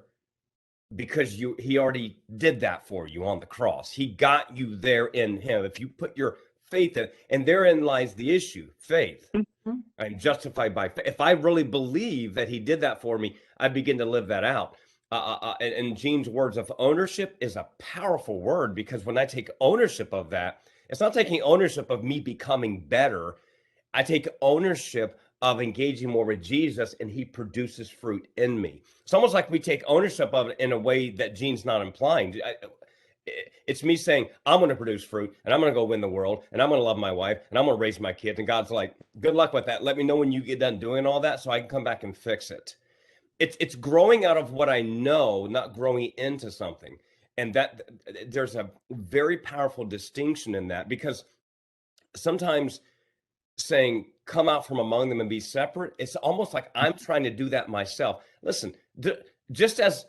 Speaker 9: because he already did that for you on the cross. He got you there in him. If you put your faith in, and therein lies the issue, faith.
Speaker 6: Mm-hmm.
Speaker 9: I'm justified by faith. If I really believe that he did that for me, I begin to live that out. And Gene's words of ownership is a powerful word, because when I take ownership of that, it's not taking ownership of me becoming better. I take ownership of engaging more with Jesus, and he produces fruit in me. It's almost like we take ownership of it in a way that Gene's not implying. It's me saying, I'm going to produce fruit, and I'm going to go win the world, and I'm going to love my wife, and I'm going to raise my kids. And God's like, good luck with that. Let me know when you get done doing all that so I can come back and fix it. It's growing out of what I know, not growing into something. And that there's a very powerful distinction in that, because sometimes saying come out from among them and be separate, it's almost like I'm trying to do that myself. Listen, just as,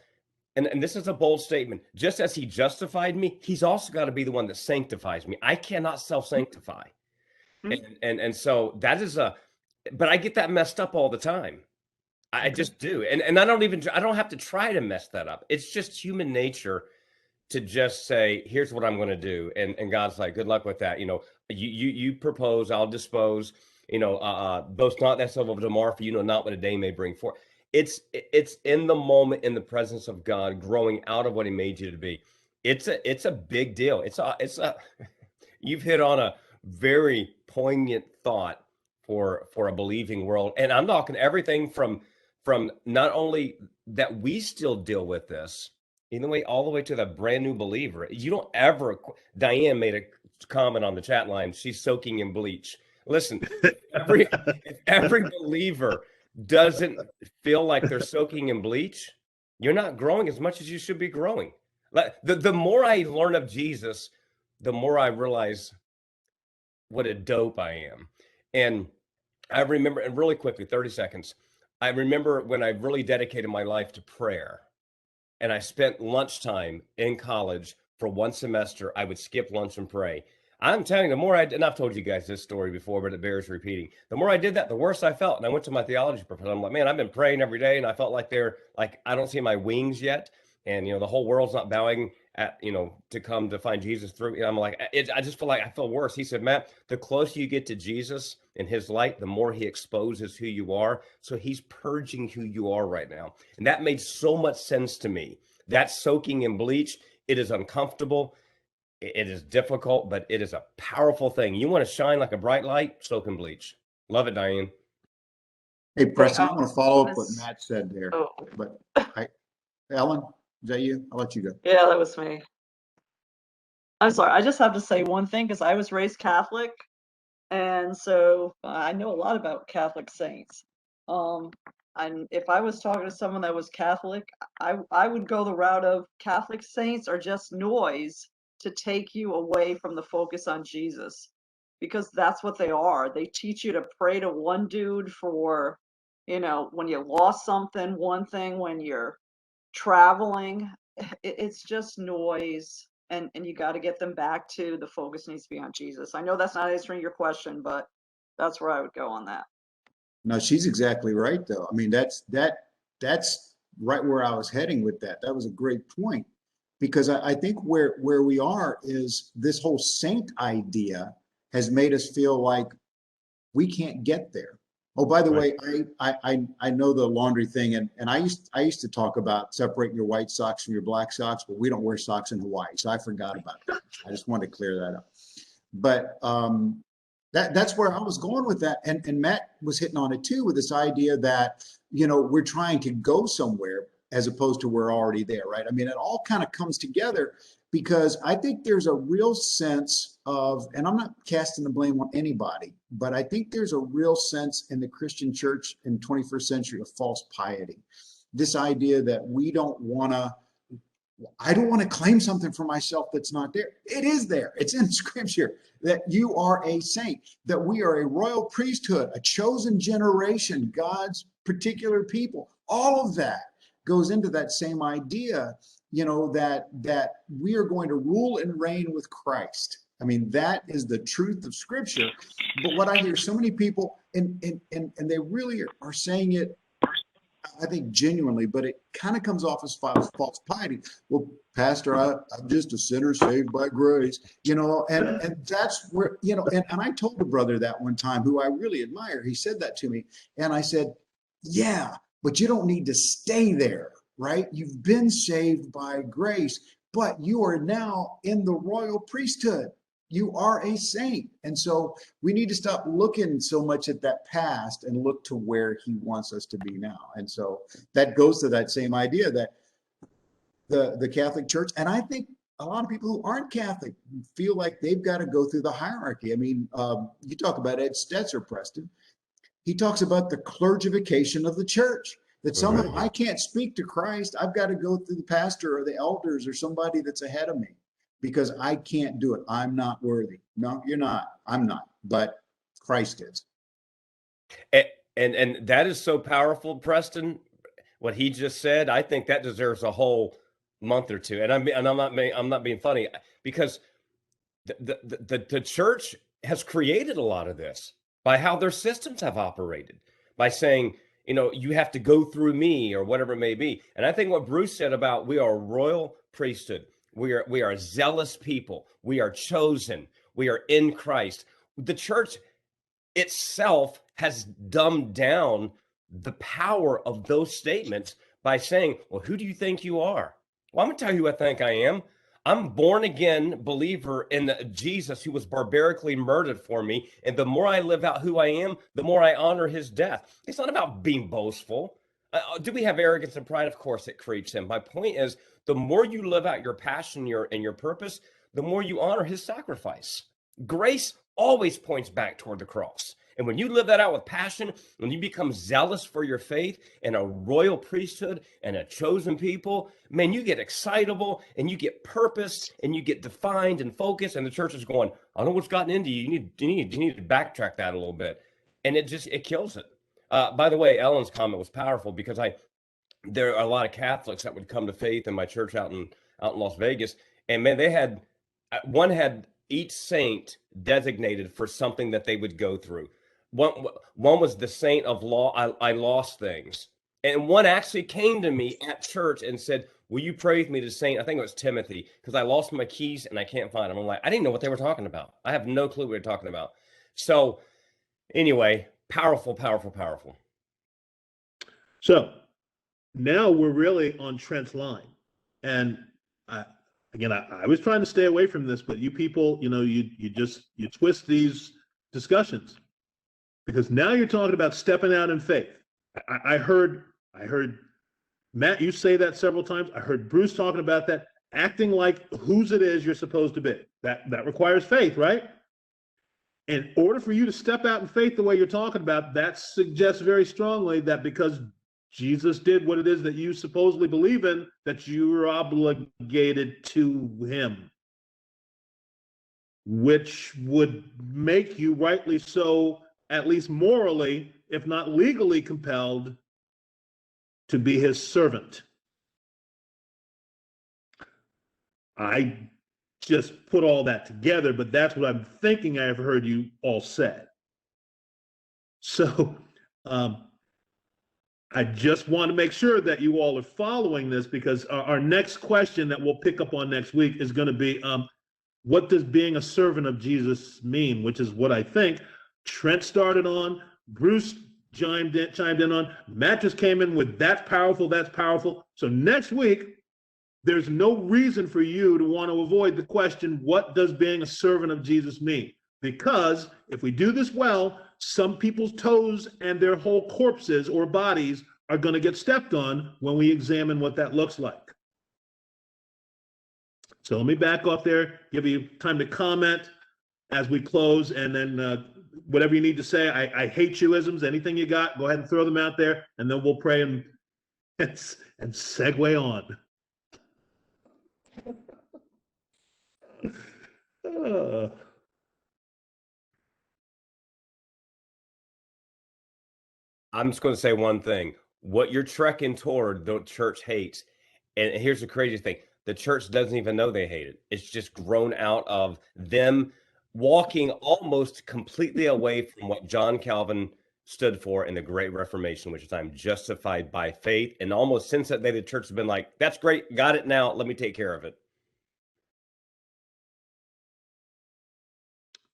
Speaker 9: and this is a bold statement, just as he justified me, he's also got to be the one that sanctifies me. I cannot self-sanctify. And so that is but I get that messed up all the time. I just do. And I don't have to try to mess that up. It's just human nature to just say, here's what I'm going to do. And God's like, good luck with that. You propose, I'll dispose, boast not thyself of tomorrow, for you know not what a day may bring forth. It's in the moment, in the presence of God, growing out of what he made you to be. It's a big deal. You've hit on a very poignant thought for a believing world. And I'm talking everything from not only that we still deal with this, all the way to the brand new believer. You don't ever, Diane made a comment on the chat line, she's soaking in bleach. Listen, if every believer doesn't feel like they're soaking in bleach, you're not growing as much as you should be growing. The more I learn of Jesus, the more I realize what a dope I am. And I remember, and really quickly, 30 seconds, I remember when I really dedicated my life to prayer. And I spent lunchtime in college for one semester. I would skip lunch and pray. I'm telling you, the more and I've told you guys this story before, but it bears repeating. The more I did that, the worse I felt. And I went to my theology professor. I'm like, man, I've been praying every day, and I felt like I don't see my wings yet. And, the whole world's not bowing to come to find Jesus through. I'm like, I just feel like I feel worse. He said, Matt, the closer you get to Jesus and his light, the more he exposes who you are. So he's purging who you are right now. And that made so much sense to me. That soaking in bleach, it is uncomfortable. It is difficult, but it is a powerful thing. You want to shine like a bright light, soak in bleach. Love it, Diane.
Speaker 5: Hey, Preston, I want to follow up what Matt said there,
Speaker 7: Oh.
Speaker 5: but Ellen, is that you? I'll let you go.
Speaker 7: Yeah, that was me. I'm sorry. I just have to say one thing, because I was raised Catholic, and so I know a lot about Catholic saints. And if I was talking to someone that was Catholic, I would go the route of Catholic saints are just noise to take you away from the focus on Jesus, because that's what they are. They teach you to pray to one dude for, when you lost something, one thing when you're traveling. It's just noise, and you got to get them back to the focus needs to be on Jesus. I know that's not answering your question, but that's where I would go on that.
Speaker 5: No, she's exactly right, though. I mean, that's right where I was heading with that. That was a great point, because I think where we are is this whole saint idea has made us feel like we can't get there. Oh, by the
Speaker 1: Right.
Speaker 5: way, I know the laundry thing, and I used to talk about separating your white socks from your black socks, but we don't wear socks in Hawaii, so I forgot about that. I just wanted to clear that up. But that's where I was going with that, and Matt was hitting on it too, with this idea that we're trying to go somewhere as opposed to we're already there, right? I mean, it all kind of comes together, because I think there's a real sense of, and I'm not casting the blame on anybody, but I think there's a real sense in the Christian church in 21st century of false piety. This idea that I don't want to claim something for myself that's not there. It is there. It's in scripture that you are a saint, that we are a royal priesthood, a chosen generation, God's particular people. All of that goes into that same idea, that we are going to rule and reign with Christ. I mean, that is the truth of scripture. But what I hear so many people, and they really are saying it, I think, genuinely, but it kind of comes off as false piety. Well, Pastor, I'm just a sinner saved by grace, and that's where, and I told a brother that one time, who I really admire. He said that to me, and I said, yeah, but you don't need to stay there, right? You've been saved by grace, but you are now in the royal priesthood. You are a saint. And so we need to stop looking so much at that past and look to where he wants us to be now. And so that goes to that same idea that the Catholic Church, and I think a lot of people who aren't Catholic feel like they've got to go through the hierarchy. I mean, you talk about Ed Stetzer, Preston. He talks about the clergification of the church, that somehow I can't speak to Christ. I've got to go through the pastor or the elders or somebody that's ahead of me, because I can't do it. I'm not worthy. No, you're not. I'm not. But Christ is.
Speaker 9: And that is so powerful, Preston. What he just said, I think that deserves a whole month or two. And I'm not being funny, because the church has created a lot of this by how their systems have operated, by saying, you have to go through me or whatever it may be. And I think what Bruce said about we are a royal priesthood. We are a zealous people. We are chosen. We are in Christ. The church itself has dumbed down the power of those statements by saying, well, who do you think you are? Well, I'm going to tell you who I think I am. I'm born again believer in Jesus, who was barbarically murdered for me. And the more I live out who I am, the more I honor his death. It's not about being boastful. Do we have arrogance and pride? Of course, it creates him. My point is, the more you live out your passion and your purpose, the more you honor his sacrifice. Grace always points back toward the cross. And when you live that out with passion, when you become zealous for your faith and a royal priesthood and a chosen people, man, you get excitable and you get purpose and you get defined and focused. And the church is going, I don't know what's gotten into you. You need to backtrack that a little bit. And it kills it. By the way, Ellen's comment was powerful, because there are a lot of Catholics that would come to faith in my church out in Las Vegas. And man, one had each saint designated for something that they would go through. One was the saint of law. I lost things. And one actually came to me at church and said, will you pray with me to saint? I think it was Timothy, because I lost my keys and I can't find them. I'm like, I didn't know what they were talking about. I have no clue what they're talking about. So anyway, powerful, powerful, powerful.
Speaker 1: So now we're really on Trent's line. And I was trying to stay away from this, but you people, you twist these discussions, because now you're talking about stepping out in faith. I heard Matt, you say that several times. I heard Bruce talking about that, acting like whose it is you're supposed to be. That requires faith, right? In order for you to step out in faith the way you're talking about, that suggests very strongly that because Jesus did what it is that you supposedly believe in, that you are obligated to him. which would make you rightly so, at least morally, if not legally compelled, to be his servant. I just put all that together, but that's what I'm thinking I've heard you all say. So I just want to make sure that you all are following this, because our next question that we'll pick up on next week is going to be, what does being a servant of Jesus mean? Which is what I think Trent started on, Bruce chimed in on, Matt just came in with that's powerful, that's powerful. So next week, there's no reason for you to want to avoid the question, what does being a servant of Jesus mean? Because if we do this well, some people's toes and their whole corpses or bodies are going to get stepped on when we examine what that looks like. So let me back off there, give you time to comment as we close, and then whatever you need to say. I hate you-isms. Anything you got, go ahead and throw them out there, and then we'll pray and segue on.
Speaker 9: I'm just going to say one thing. What you're trekking toward, the church hates. And here's the crazy thing. The church doesn't even know they hate it. It's just grown out of them walking almost completely away from what John Calvin stood for in the Great Reformation, which is I'm justified by faith. And almost since that day, the church has been like, that's great. Got it now. Let me take care of it.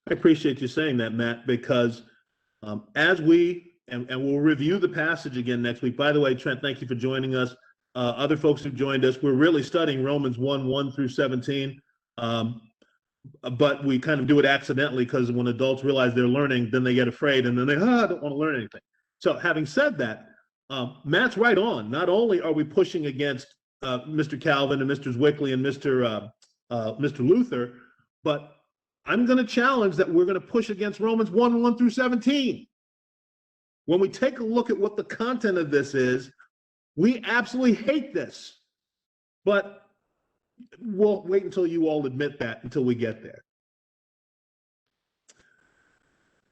Speaker 1: I appreciate you saying that, Matt, because as we, and we'll review the passage again next week. By the way, Trent, thank you for joining us. Other folks who joined us, we're really studying Romans 1 through 17. But we kind of do it accidentally, because when adults realize they're learning, then they get afraid and then they I don't want to learn anything. So having said that, Matt's right on. Not only are we pushing against Mr. Calvin and Mr. Zwickley and Mr. Luther, but I'm going to challenge that we're going to push against Romans 1 through 17. When we take a look at what the content of this is, we absolutely hate this. But we'll wait until you all admit that, until we get there.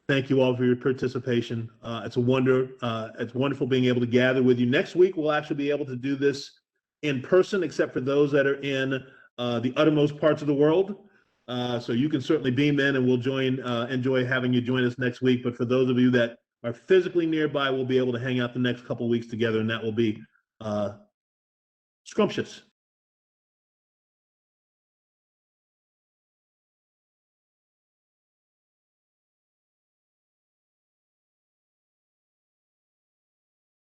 Speaker 1: Thank you all for your participation. It's wonderful being able to gather with you. Next week, we'll actually be able to do this in person, except for those that are in the uttermost parts of the world. So you can certainly beam in, and we'll enjoy having you join us next week. But for those of you that are physically nearby, we'll be able to hang out the next couple of weeks together, and that will be scrumptious.